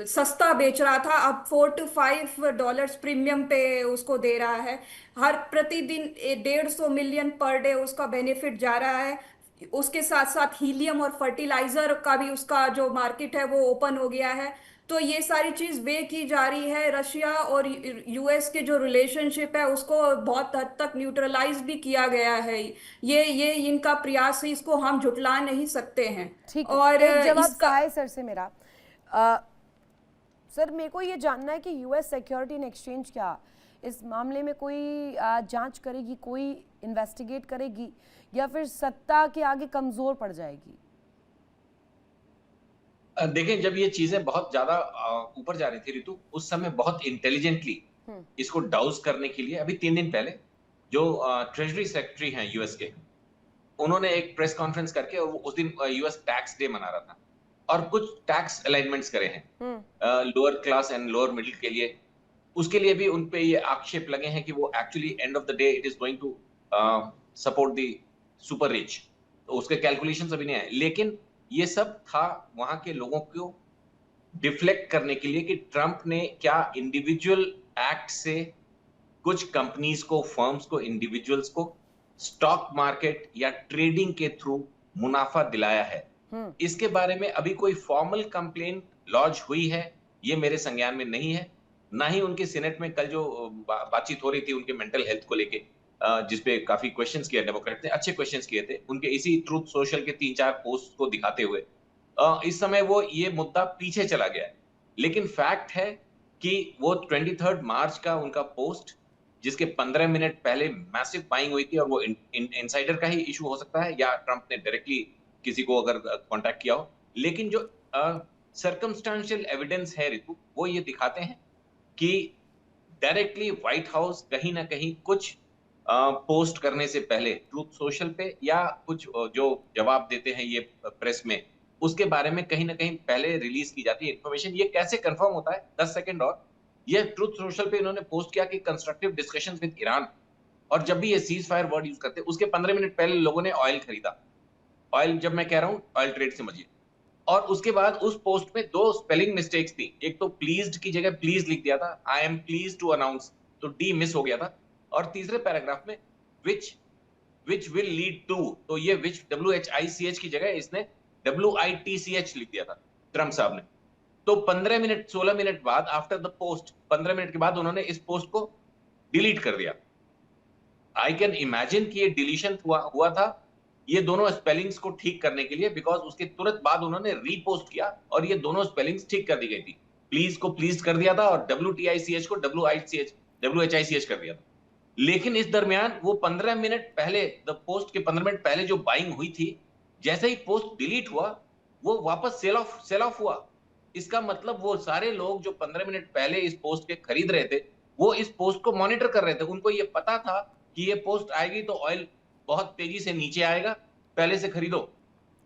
सस्ता बेच रहा था, अब $4 to $5 प्रीमियम पे उसको दे रहा है। हर प्रतिदिन 150 मिलियन पर डे उसका बेनिफिट जा रहा है। उसके साथ साथ हीलियम और फर्टिलाइजर का भी उसका जो मार्केट है वो ओपन हो गया है। तो ये सारी चीज वे की जा रही है। रशिया और यूएस के जो रिलेशनशिप है उसको बहुत हद तक न्यूट्रलाइज भी किया गया है। ये इनका प्रयास है, इसको हम झुटला नहीं सकते हैं। ठीक है, और एक जवाब इसका सहाय सर से मेरा। अ, सर मेरे को ये जानना है कि यूएस सिक्योरिटी एंड एक्सचेंज क्या इस मामले में कोई जांच करेगी, कोई इन्वेस्टिगेट करेगी, या फिर सत्ता के आगे कमजोर पड़ जाएगी? देखें, जब ये चीजें बहुत ज्यादा ऊपर जा रही थी ऋतु, उस समय बहुत इंटेलिजेंटली इसको डाउज करने के लिए अभी 3 दिन पहले जो ट्रेजरी सेक्रेटरी हैं यूएस के, उन्होंने एक प्रेस कॉन्फ्रेंस करके, और उस दिन यूएस टैक्स डे मना रहा था, और कुछ टैक्स अलाइनमेंट्स करे हैं lower class and lower middle के लिए। उसके लिए भी उन पे ये आक्षेप लगे हैं कि वो actually end of the day it is going to support the super rich. तो उसके कैलकुलेशंस अभी नहीं आए, लेकिन ये सब था वहां के लोगों को डिफ्लेक्ट करने के लिए कि ट्रंप ने क्या इंडिविजुअल एक्ट से कुछ कंपनीज को, फर्म्स को, इंडिविजुअल्स को स्टॉक मार्केट या ट्रेडिंग के थ्रू मुनाफा दिलाया है। इसके बारे में अभी कोई फॉर्मल कंप्लेंट लॉन्च हुई है ये मेरे संज्ञान में नहीं है। ना ही उनके सीनेट में कल जो बातचीत हो रही थी उनके मेंटल हेल्थ को लेके, जिसपे काफी क्वेश्चंस किए डेमोक्रेट ने, अच्छे क्वेश्चंस किए थे उनके इसी ट्रूथ सोशल के 3-4 पोस्ट को दिखाते हुए। इस समय वो ये मुद्दा पीछे चला गया है, लेकिन फैक्ट है कि वो 23 मार्च का उनका पोस्ट, जिसके 15 मिनट पहले मैसिव बाइंग हुई थी, और वो इनसाइडर का ही इशू हो सकता है या ट्रंप ने डायरेक्टली किसी को अगर कांटेक्ट किया हो, लेकिन जो सर्कमस्टेंशियल एविडेंस है ऋतु, वो ये दिखाते हैं कि डायरेक्टली व्हाइट हाउस कहीं ना कहीं कुछ पोस्ट करने से पहले ट्रूथ सोशल पे या कुछ जो जवाब देते हैं ये प्रेस में, उसके बारे में कहीं ना कहीं पहले रिलीज की जाती है इन्फॉर्मेशन। ये कैसे कंफर्म होता है? 10 सेकंड और ये ट्रूथ सोशल पे इन्होंने पोस्ट किया कि कंस्ट्रक्टिव डिस्कशंस विद ईरान, और जब भी ये सीज फायर वर्ड यूज करते हैं उसके 15 मिनट पहले लोगों ने ऑयल खरीदा। ऑयल, जब मैं कह रहा हूं ऑयल ट्रेड समझिए। और उसके बाद उस पोस्ट में 2 स्पेलिंग मिस्टेक्स थी। एक तो प्लीज्ड की जगह प्लीज लिख दिया था, I am pleased to announce, तो डी मिस हो गया था। और तीसरे पैराग्राफ में विच विल लीड टू, तो ये विच WHICH की जगह इसने WITCH लिख दिया था ट्रंप साहब ने। तो 15 मिनट 16 मिनट बाद, आफ्टर द पोस्ट 15 मिनट के बाद उन्होंने इस पोस्ट को डिलीट कर दिया। आई कैन इमेजिन कि ये डिलीशन हुआ था ये दोनों स्पेलिंग्स को ठीक करने के लिए, बिकॉज उसके तुरंत बाद उन्होंने रीपोस्ट किया और ये दोनों स्पेलिंग्स ठीक कर दी गई थी। प्लीज को प्लीज कर दिया था और WTICH को WHICH कर दिया था। लेकिन इस दरमियान वो 15 मिनट पहले, द पोस्ट के 15 मिनट पहले जो बाइंग हुई थी, जैसे ही पोस्ट डिलीट हुआ वो वापस सेल ऑफ हुआ। इसका मतलब वो सारे लोग जो 15 मिनट पहले इस पोस्ट के खरीद रहे थे, वो इस पोस्ट को मॉनिटर कर रहे थे। उनको ये पता था कि ये पोस्ट आएगी तो ऑयल बहुत तेजी से नीचे आएगा, पहले से खरीदो।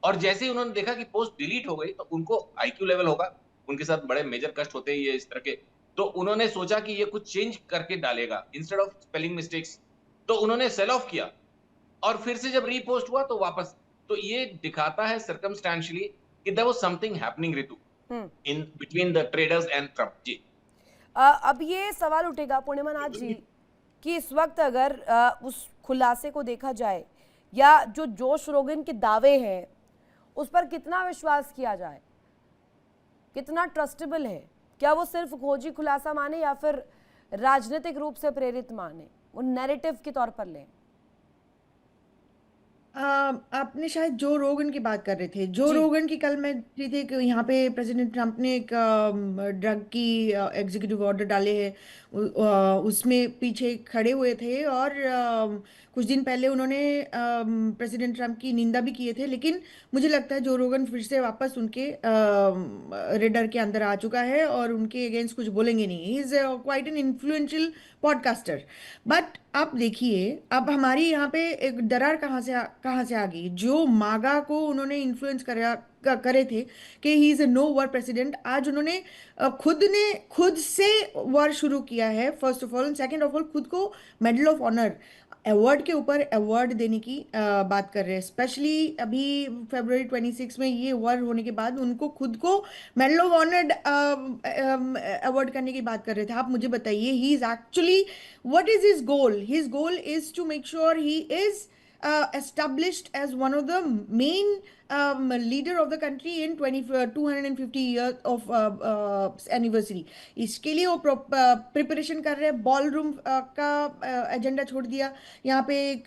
और जैसे ही उन्होंने देखा कि पोस्ट डिलीट हो गई तो उनको IQ लेवल होगा, उनके साथ बड़े मेजर कष्ट होते हैं ये इस तरह के, तो उन्होंने सोचा कि ये कुछ चेंज करके डालेगा इंस्टेड ऑफ स्पेलिंग मिस्टेक्स, तो उन्होंने सेल ऑफ किया और फिर से जब रीपोस्ट हुआ तो वापस। तो ये दिखाता है सर्कमस्टेंशियली कि देयर वाज समथिंग हैपनिंग ऋतु in between the traders and Trump ji. अब ये सवाल उठेगा पूर्णिमा नाथ जी कि इस वक्त अगर उस खुलासे को देखा जाए या जो जोश रोगन के दावे हैं उस पर कितना विश्वास किया जाए, कितना ट्रस्टेबल है? क्या वो सिर्फ खोजी खुलासा माने या फिर राजनीतिक रूप से प्रेरित माने, वो नैरेटिव के तौर पर लें? आपने शायद जो रोगन की बात कर रहे थे। जो जी। रोगन की कल मैं देख रही थी कि यहाँ पे प्रेसिडेंट ट्रम्प ने एक ड्रग की एग्जीक्यूटिव ऑर्डर डाले हैं। उसमें पीछे खड़े हुए थे और कुछ दिन पहले उन्होंने प्रेसिडेंट ट्रम्प की निंदा भी किए थे। लेकिन मुझे लगता है जो रोगन फिर से वापस उनके रेडर के अंदर आ चुका है और उनके अगेंस्ट कुछ बोलेंगे नहीं। He is quite an influential podcaster. But आप देखिए, अब हमारी यहाँ पे एक दरार कहाँ से आ गई। जो मागा को उन्होंने इन्फ्लुएंस करे थे कि he is a no war president, आज उन्होंने खुद से वॉर शुरू किया है। First of all, second of all, खुद को मेडल ऑफ ऑनर अवार्ड के ऊपर अवार्ड देने की बात कर रहे हैं। स्पेशली अभी फरवरी 26 में ये वॉर होने के बाद उनको खुद को मेडल ऑफ ऑनर अवार्ड करने की बात कर रहे थे। आप मुझे बताइए, he is actually, what is his goal? His goal is to make sure he is established as one of the main leader of the country in 250 years of anniversary। इसके लिए वो प्रिपरेशन कर रहे हैं। बॉल रूम का agenda छोड़ दिया। यहाँ पे एक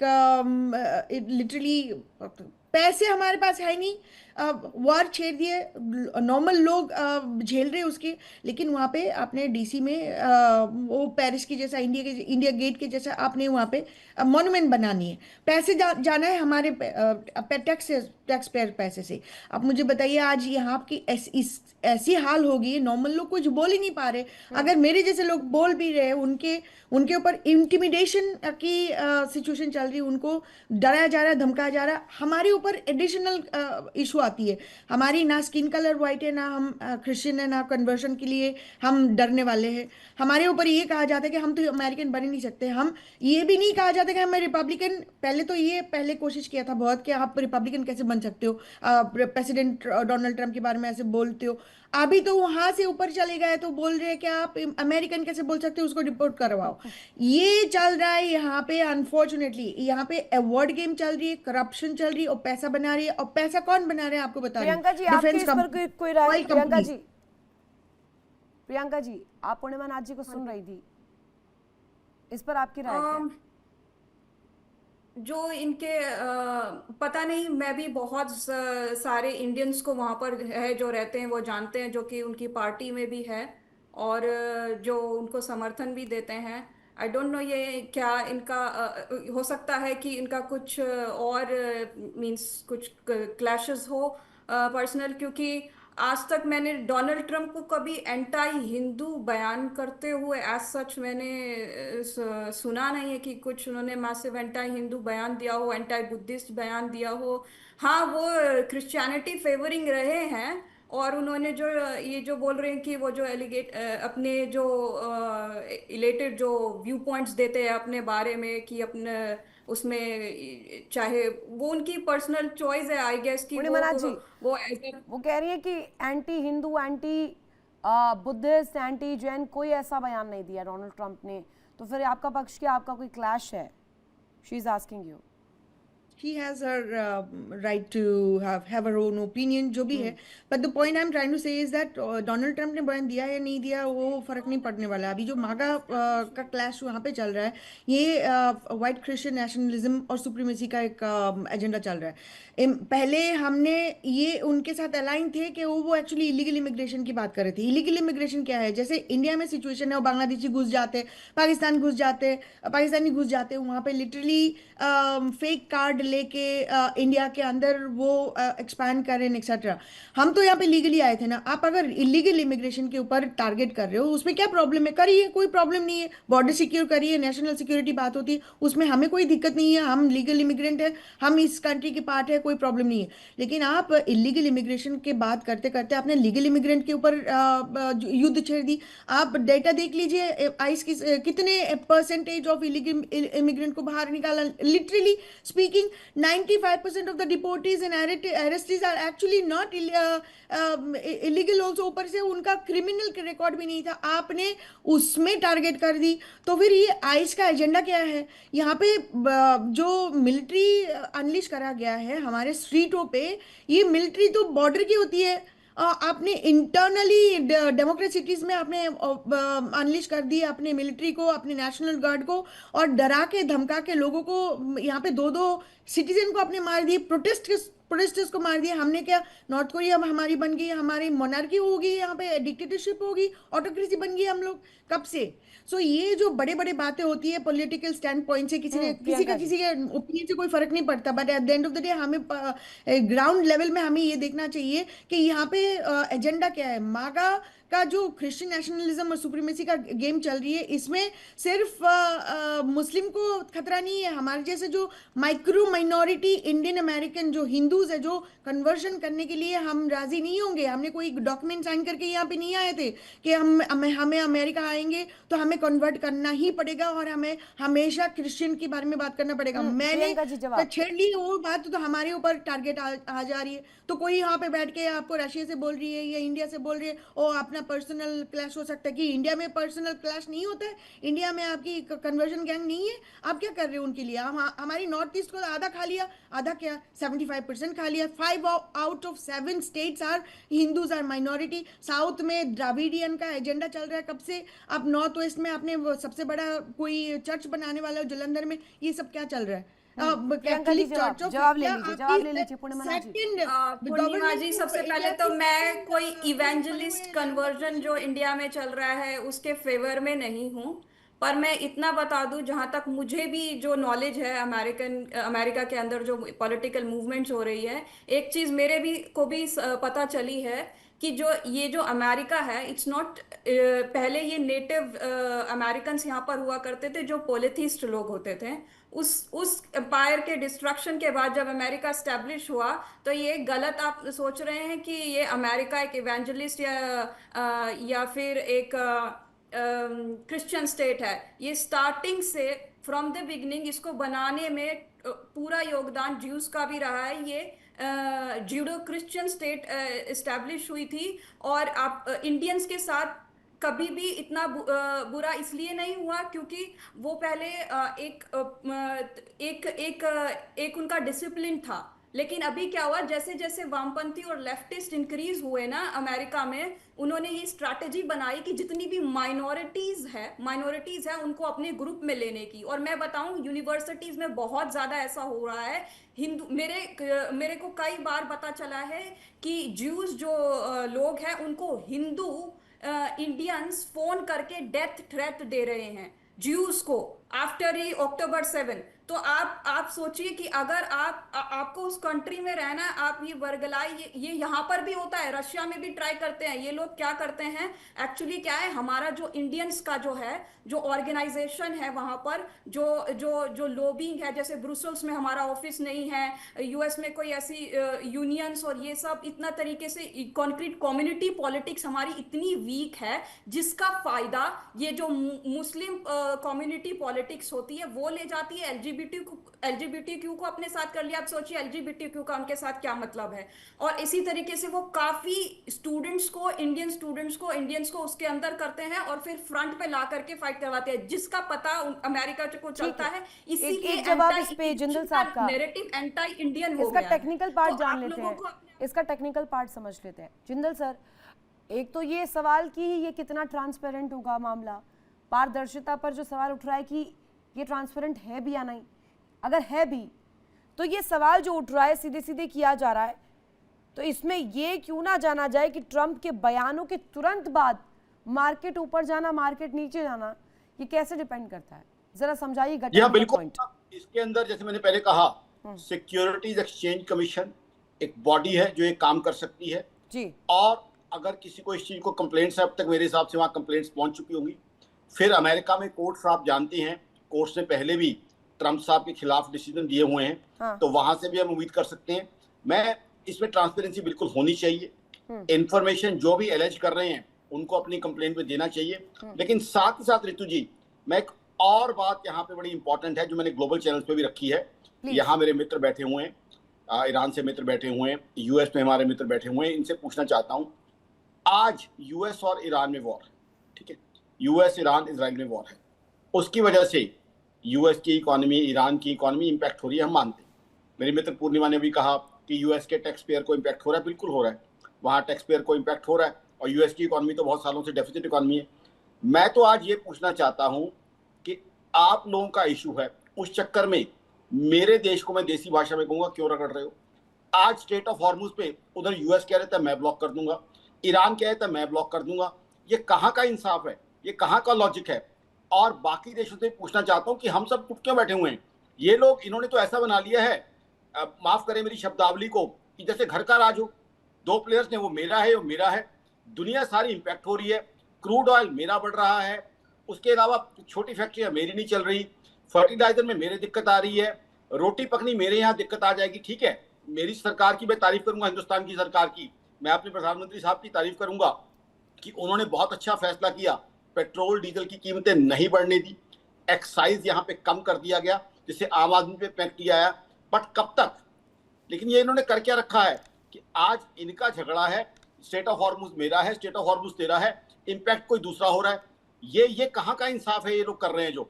लिटरली पैसे हमारे पास है नहीं, वार छेड़ दिए, नॉर्मल लोग झेल रहे उसके। लेकिन वहाँ पे आपने डीसी में वो पेरिस की जैसा, इंडिया गेट के जैसा आपने वहाँ पे मॉन्यूमेंट बनानी है। पैसे जाना है हमारे टैक्स पेयर पैसे से। आप मुझे बताइए, आज यहाँ की ऐसी हाल होगी, नॉर्मल लोग कुछ बोल ही नहीं पा रहे। अगर मेरे जैसे लोग बोल भी रहे हैं, उनके ऊपर इंटिमिडेशन की सिचुएशन चल रही है, उनको डराया जा रहा है, धमकाया जा रहा है। हमारे ऊपर एडिशनल इशू आती है। हमारी ना स्किन कलर वाइट है, ना हम क्रिश्चियन है, ना कन्वर्शन के लिए हम डरने वाले हैं। हमारे ऊपर ये कहा जाता है कि हम तो अमेरिकन बन ही नहीं सकते। हम ये भी नहीं कहा जाता कि हम रिपब्लिकन। पहले कोशिश किया था बहुत कि आप रिपब्लिकन कैसे बन सकते हो, प्रेसिडेंट डोनाल्ड ट्रंप के बारे में ऐसे बोलते हो। अभी तो वहां से ऊपर चले गए तो बोल रहे हैं कि आप अमेरिकन कैसे बोल सकते हो, उसको डिपोर्ट करवाओ। ये चल रहा है यहाँ पे। अनफॉर्चुनेटली यहाँ पे अवार्ड गेम चल रही है, करप्शन चल रही है और पैसा बना रही है। और पैसा कौन बना रहा है आपको बता रही हूँ, प्रियंका जी, आपकी डिफेंस इस पर कोई राय? Oil Priyanka company. जी, प्रियंका जी, आप पूर्णिमा नाथ जी को सुन रही थी, इस पर आपकी राय क्या है? जो इनके पता नहीं, मैं भी बहुत सारे इंडियंस को वहाँ पर है जो रहते हैं, वो जानते हैं, जो कि उनकी पार्टी में भी है और जो उनको समर्थन भी देते हैं। आई डोंट नो ये क्या इनका हो सकता है कि इनका कुछ और मींस कुछ क्लैशेस हो पर्सनल, क्योंकि आज तक मैंने डोनाल्ड ट्रंप को कभी एंटाई हिंदू बयान करते हुए एज सच मैंने सुना नहीं है कि कुछ उन्होंने मैसिव एंटाई हिंदू बयान दिया हो, एंटाई बुद्धिस्ट बयान दिया हो। हाँ, वो क्रिश्चियनिटी फेवरिंग रहे हैं और उन्होंने जो ये जो बोल रहे हैं कि वो जो एलिगेट अपने जो इलेटेड जो व्यू पॉइंट्स देते हैं अपने बारे में कि अपने उसमें, चाहे वो उनकी पर्सनल चॉइस है आई गेस कि पूर्णिमा नाथ जी, वो वो कह रही है कि anti Hindu, anti Buddhist, anti Jain कोई ऐसा बयान नहीं दिया डोनाल्ड ट्रंप ने। तो फिर आपका पक्ष क्या, आपका कोई क्लैश है? She is asking you. He has her right to have her own opinion, जो भी है। But the point I'm trying to say is that Donald Trump ने बयान दिया या नहीं दिया वो फर्क नहीं पड़ने वाला। अभी जो मागा का क्लैश वहाँ पे चल रहा है, ये वाइट क्रिश्चियन नेशनलिज्म और सुप्रीमेसी का एक एजेंडा चल रहा है। पहले हमने ये उनके साथ अलाइन थे कि वो एक्चुअली इलीगल इमिग्रेशन की बात कर रहे थे। इलीगल इमिग्रेशन क्या है? जैसे इंडिया में सिचुएशन है, वो बांग्लादेशी घुस जाते, पाकिस्तानी घुस जाते, वहाँ पे लिटरली फेक कार्ड लेके इंडिया के अंदर वो एक्सपैंड कर रहे हैं एक्सेट्रा। हम तो यहाँ पे लीगली आए थे ना। आप अगर इलीगल इमिग्रेशन के ऊपर टारगेट कर रहे हो, उसमें क्या प्रॉब्लम है? करिए, कोई प्रॉब्लम नहीं है। बॉर्डर सिक्योर करिए, नेशनल सिक्योरिटी बात होती है, उसमें हमें कोई दिक्कत नहीं है। हम लीगल इमिग्रेंट है, हम इस कंट्री के पार्ट है, कोई प्रॉब्लम नहीं है। लेकिन आप इलीगल इमिग्रेशन के बात करते करते आपने लीगल इमिग्रेंट के ऊपर युद्ध छेड़ दी। आप डेटा देख लीजिए, आइस की कितने परसेंटेज ऑफ इलीगल इमिग्रेंट को बाहर निकाला। Literally speaking 95% of the deportees and arrestees are actually not illegal also। ऊपर से उनका क्रिमिनल रिकॉर्ड भी नहीं था, आपने उसमें टारगेट कर दी। तो फिर ये आइस का एजेंडा क्या है? यहाँ पे जो मिलिट्री अनलिश करा गया है हमारे स्ट्रीटों पे, ये मिलिट्री तो बॉर्डर की होती है। आपने इंटरनली डेमोक्रेसिटीज में आपने अनलिश कर दिए अपने मिलिट्री को, अपने नेशनल गार्ड को, और डरा के धमका के लोगों को, यहाँ पे 2-2 सिटीजन को आपने मार दिए, प्रोटेस्टर्स को मार दिया। हमने क्या, नॉर्थ कोरिया हमारी बन गई, हमारी मोनार्की होगी, यहाँ पे डिक्टेटरशिप होगी, ऑटोक्रेसी बन गई हम लोग कब से? सो ये जो बड़े बड़े बातें होती है पॉलिटिकल स्टैंड पॉइंट से, किसी के ओपिनियन से कोई फर्क नहीं पड़ता, but at the end of the day हमें ग्राउंड लेवल में हमें ये देखना चाहिए कि यहाँ पे एजेंडा क्या है। मागा का जो क्रिश्चियन नेशनलिज्म और सुप्रीमेसी का गेम चल रही है, इसमें सिर्फ मुस्लिम को खतरा नहीं है, हमारे जैसे जो माइक्रो माइनॉरिटी इंडियन अमेरिकन जो हिंदूज है, जो कन्वर्शन करने के लिए हम राजी नहीं होंगे। हमने कोई डॉक्यूमेंट साइन करके यहाँ पे नहीं आए थे कि हमें अमेरिका आएंगे तो हमें कन्वर्ट करना ही पड़ेगा और हमें हमेशा क्रिश्चियन के बारे में बात करना पड़ेगा। मैंने छेड़ ली वो बात, तो हमारे ऊपर टारगेट आ जा रही है। तो कोई यहाँ पे बैठ के आपको रशिया से बोल रही है या इंडिया से बोल रही है, और अपना पर्सनल क्लैश हो सकता है। कि इंडिया में पर्सनल क्लैश नहीं होता है? इंडिया में आपकी कन्वर्जन गैंग नहीं है? आप क्या कर रहे हो उनके लिए? हमारी नॉर्थ ईस्ट को आधा खा लिया, आधा क्या 75% खा लिया। 5 out of 7 states are Hindus are minority. South में द्राविडियन का एजेंडा चल रहा है कब से। आप नॉर्थ वेस्ट में आपने सबसे बड़ा कोई चर्च बनाने वाला जलंधर में, ये सब क्या चल रहा है? जवाब ले लीजिए पूर्णिमा जी। सबसे पहले तो मैं कोई इवेंजलिस्ट कन्वर्जन जो इंडिया में चल रहा है उसके फेवर में नहीं हूँ, पर मैं इतना बता दूं, जहां तक मुझे भी जो नॉलेज है अमेरिका के अंदर जो पॉलिटिकल मूवमेंट्स हो रही है, एक चीज मेरे को भी पता चली है कि जो अमेरिका है, इट्स नॉट, पहले ये नेटिव अमेरिकन्स यहाँ पर हुआ करते थे जो पोलिथिस्ट लोग होते थे। उस एम्पायर के डिस्ट्रक्शन के बाद जब अमेरिका स्टैब्लिश हुआ, तो ये गलत आप सोच रहे हैं कि ये अमेरिका एक इवेंजलिस्ट या फिर एक क्रिश्चियन स्टेट है। ये स्टार्टिंग से फ्रॉम द बिगिनिंग इसको बनाने में पूरा योगदान ज्यूज का भी रहा है। ये जूडो क्रिश्चियन स्टेट एस्टैब्लिश हुई थी, और आप इंडियंस के साथ कभी भी इतना बुरा इसलिए नहीं हुआ क्योंकि वो पहले एक उनका डिसिप्लिन था। लेकिन अभी क्या हुआ, जैसे जैसे वामपंथी और लेफ्टिस्ट इंक्रीज हुए ना अमेरिका में, उन्होंने ये स्ट्रैटेजी बनाई कि जितनी भी माइनॉरिटीज है उनको अपने ग्रुप में लेने की। और मैं बताऊं, यूनिवर्सिटीज में बहुत ज्यादा ऐसा हो रहा है। हिंदू, मेरे को कई बार पता चला है कि ज्यूज जो लोग हैं उनको हिंदू इंडियंस फोन करके डेथ थ्रेट दे रहे हैं ज्यूज को आफ्टर ही October 7। तो आप सोचिए कि अगर आपको उस कंट्री में रहना है, आप ये वर्गलाई, ये यहाँ पर भी होता है, रशिया में भी ट्राई करते हैं ये लोग। क्या करते हैं एक्चुअली, क्या है, हमारा जो इंडियंस का जो ऑर्गेनाइजेशन है वहां पर जो लॉबिंग है, जैसे ब्रुसेल्स में हमारा ऑफिस नहीं है, यूएस में कोई ऐसी यूनियंस और ये सब, इतना तरीके से कॉन्क्रीट कम्युनिटी पॉलिटिक्स हमारी इतनी वीक है, जिसका फायदा ये जो मुस्लिम कम्युनिटी पॉलिटिक्स होती है वो ले जाती है। एलजीबीटीक्यू को अपने साथ कर लिया। आप सोचिए एलजीबीटीक्यू का उनके साथ क्या मतलब है। और इसी तरीके से वो काफी स्टूडेंट्स को, इंडियंस को उसके अंदर करते हैं और फिर फ्रंट पे ला करके फाइट करवाते हैं, जिसका पता अमेरिका को चलता है। इसीलिए जवाब इस पे जिंदल साहब का नैरेटिव एंटी इंडियन हो गया। इसका टेक्निकल पार्ट जान लेते हैं, इसका टेक्निकल पार्ट समझ लेते हैं। जिंदल सर, एक तो ये सवाल कि ये कितना ट्रांसपेरेंट होगा मामला, पारदर्शिता पर जो सवाल उठ रहा है कि ये ट्रांसपेरेंट है भी या नहीं। अगर है भी तो ये सवाल जो उठ रहा है सीधे सीधे किया जा रहा है, तो इसमें ये क्यों ना जाना जाए कि ट्रंप के बयानों के तुरंत बाद मार्केट ऊपर जाना, मार्केट नीचे जाना, ये कैसे डिपेंड करता है? जरा समझाइए। बिल्कुल, इसके अंदर जैसे मैंने पहले कहा, सिक्योरिटीज एक्सचेंज कमीशन एक बॉडी है जो एक काम कर सकती है जी। और अगर किसी को इस चीज को कंप्लेंट्स है, अब तक मेरे हिसाब से वहां कंप्लेंट्स पहुंच चुकी होंगी। फिर अमेरिका में कोर्ट्स, आप जानते हैं, कोर्ट्स ने पहले भी ट्रंप साहब के खिलाफ डिसीजन दिए हुए हैं। हाँ। तो वहां से भी हम उम्मीद कर सकते हैं। मैं इसमें ट्रांसपेरेंसी बिल्कुल होनी चाहिए। इंफॉर्मेशन जो भी एलेज कर रहे हैं उनको अपनी कंप्लेंट में देना चाहिए। लेकिन साथ ही साथ ऋतु जी, मैं एक और बात यहाँ पे बड़ी इंपॉर्टेंट है जो मैंने ग्लोबल चैनल्स पे भी रखी है। यहाँ मेरे मित्र बैठे हुए हैं, ईरान से मित्र बैठे हुए हैं, यूएस में हमारे मित्र बैठे हुए हैं, इनसे पूछना चाहता हूँ, आज यूएस और ईरान में वॉर है, ठीक है, यूएस ईरान इजराइल में वॉर है, उसकी वजह से यूएस की इकोनॉमी, ईरान की इकोनॉमी इंपैक्ट हो रही है, हम मानते हैं। मेरे मित्र पूर्णिमा ने भी कहा कि यूएस के टैक्स पेयर को इंपैक्ट हो रहा है, बिल्कुल हो रहा है। वहाँ टैक्स पेयर को इम्पैक्ट हो रहा है, और यूएस की इकोनॉमी तो बहुत सालों से डेफिसिट इकोनॉमी है। मैं तो आज ये पूछना चाहता हूँ कि आप लोगों का इशू है, उस चक्कर में मेरे देश को, मैं देसी भाषा में कहूँगा, क्यों रगड़ रहे हो? आज स्टेट ऑफ हॉर्मुज पे उधर यूएस कह रहे थे मैं ब्लॉक कर दूंगा, ईरान कह रहे थे मैं ब्लॉक कर दूंगा। ये कहाँ का इंसाफ है? ये कहाँ का लॉजिक है? और बाकी देशों से पूछना चाहता हूँ कि हम सब चुप क्यों बैठे हुए हैं? ये लोग, इन्होंने तो ऐसा बना लिया है, माफ करें मेरी शब्दावली को, कि जैसे घर का राज हो, दो प्लेयर्स ने, वो मेरा है, वो मेरा है। दुनिया सारी इंपैक्ट हो रही है, क्रूड ऑयल मेरा बढ़ रहा है, उसके अलावा छोटी फैक्ट्रियां मेरी नहीं चल रही, फर्टिलाइजर में मेरे दिक्कत आ रही है, रोटी पकनी मेरे यहाँ दिक्कत आ जाएगी। ठीक है, मेरी सरकार की मैं तारीफ करूंगा, हिंदुस्तान की सरकार की, मैं अपने प्रधानमंत्री साहब की तारीफ करूंगा कि उन्होंने बहुत अच्छा फैसला किया, पेट्रोल डीजल की कीमतें नहीं बढ़ने दी, एक्साइज यहाँ पे कम कर दिया गया, जिससे आम आदमी पे पेनल्टी आया। बट कब तक? लेकिन ये इन्होंने कर क्या रखा है कि आज इनका झगड़ा है, स्टेट ऑफ हॉर्मुज मेरा है, स्टेट ऑफ हॉर्मुज तेरा है, इंपैक्ट कोई दूसरा हो रहा है। ये कहाँ का इंसाफ है ये लोग कर रहे हैं? जो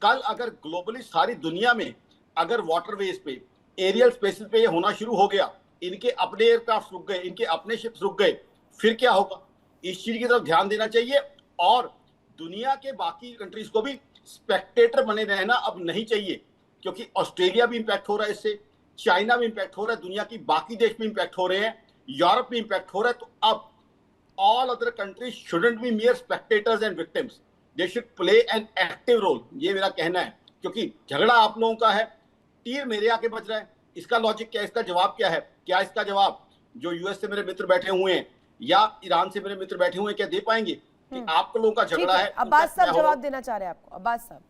कल अगर ग्लोबली सारी दुनिया में अगर वाटरवेज पे, एरियल स्पेसेस पे ये होना शुरू हो गया, इनके अपने एयरक्राफ्ट रुक गए, इनके अपने शिप्स रुक गए, फिर क्या होगा? इस चीज की तरफ ध्यान देना चाहिए, और दुनिया के बाकी कंट्रीज को भी स्पेक्टेटर बने रहना अब नहीं चाहिए, क्योंकि ऑस्ट्रेलिया भी इंपैक्ट हो रहा है इससे, चाइना भी इंपैक्ट हो रहा है, दुनिया की बाकी देश में इंपैक्ट हो रहे हैं, यूरोप में इंपैक्ट हो रहा है। तो अब all other countries shouldn't be mere spectators and victims, they should play an active role, ये मेरा कहना है। क्योंकि झगड़ा आप लोगों का है, तीर मेरे आके बज रहा है, इसका लॉजिक क्या है? इसका जवाब क्या है? क्या इसका जवाब जो यूएस से मेरे मित्र बैठे हुए हैं या ईरान से मेरे मित्र बैठे हुए हैं क्या दे पाएंगे कि आप लोगों का झगड़ा है? अब्बास साहब जवाब देना चाह रहे हैं आपको। अब्बास साहब,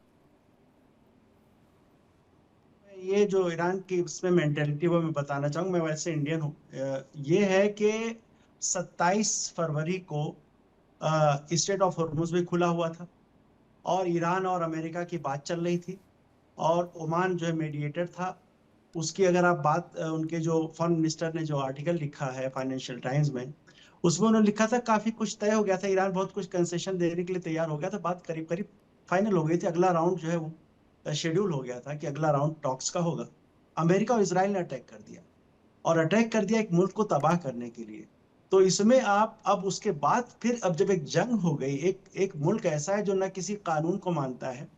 ये जो ईरान की इसमें मेंटेलिटी वो मैं बताना चाहूंगा, मैं वैसे इंडियन हूँ। ये है कि 27 फरवरी को स्टेट ऑफ हॉर्मुज भी खुला हुआ था, और ईरान और अमेरिका की बात चल रही थी, और ओमान जो है मीडिएटर था। उसकी अगर आप बात, उनके जो फॉरेन मिनिस्टर ने जो आर्टिकल लिखा है फाइनेंशियल टाइम्स में, उसमें उन्होंने लिखा था काफी कुछ तय हो गया था, ईरान बहुत कुछ कंसेशन देने के लिए तैयार हो गया था, बात करीब करीब फाइनल हो गई थी। अगला राउंड जो है वो शेड्यूल हो गया था कि अगला राउंड टॉक्स का होगा। अमेरिका और इजराइल ने अटैक कर दिया, और अटैक कर दिया एक मुल्क को तबाह करने के लिए। तो इसमें आप अब उसके बाद फिर अब जब एक जंग हो गई, एक मुल्क ऐसा है जो ना किसी कानून को मानता है,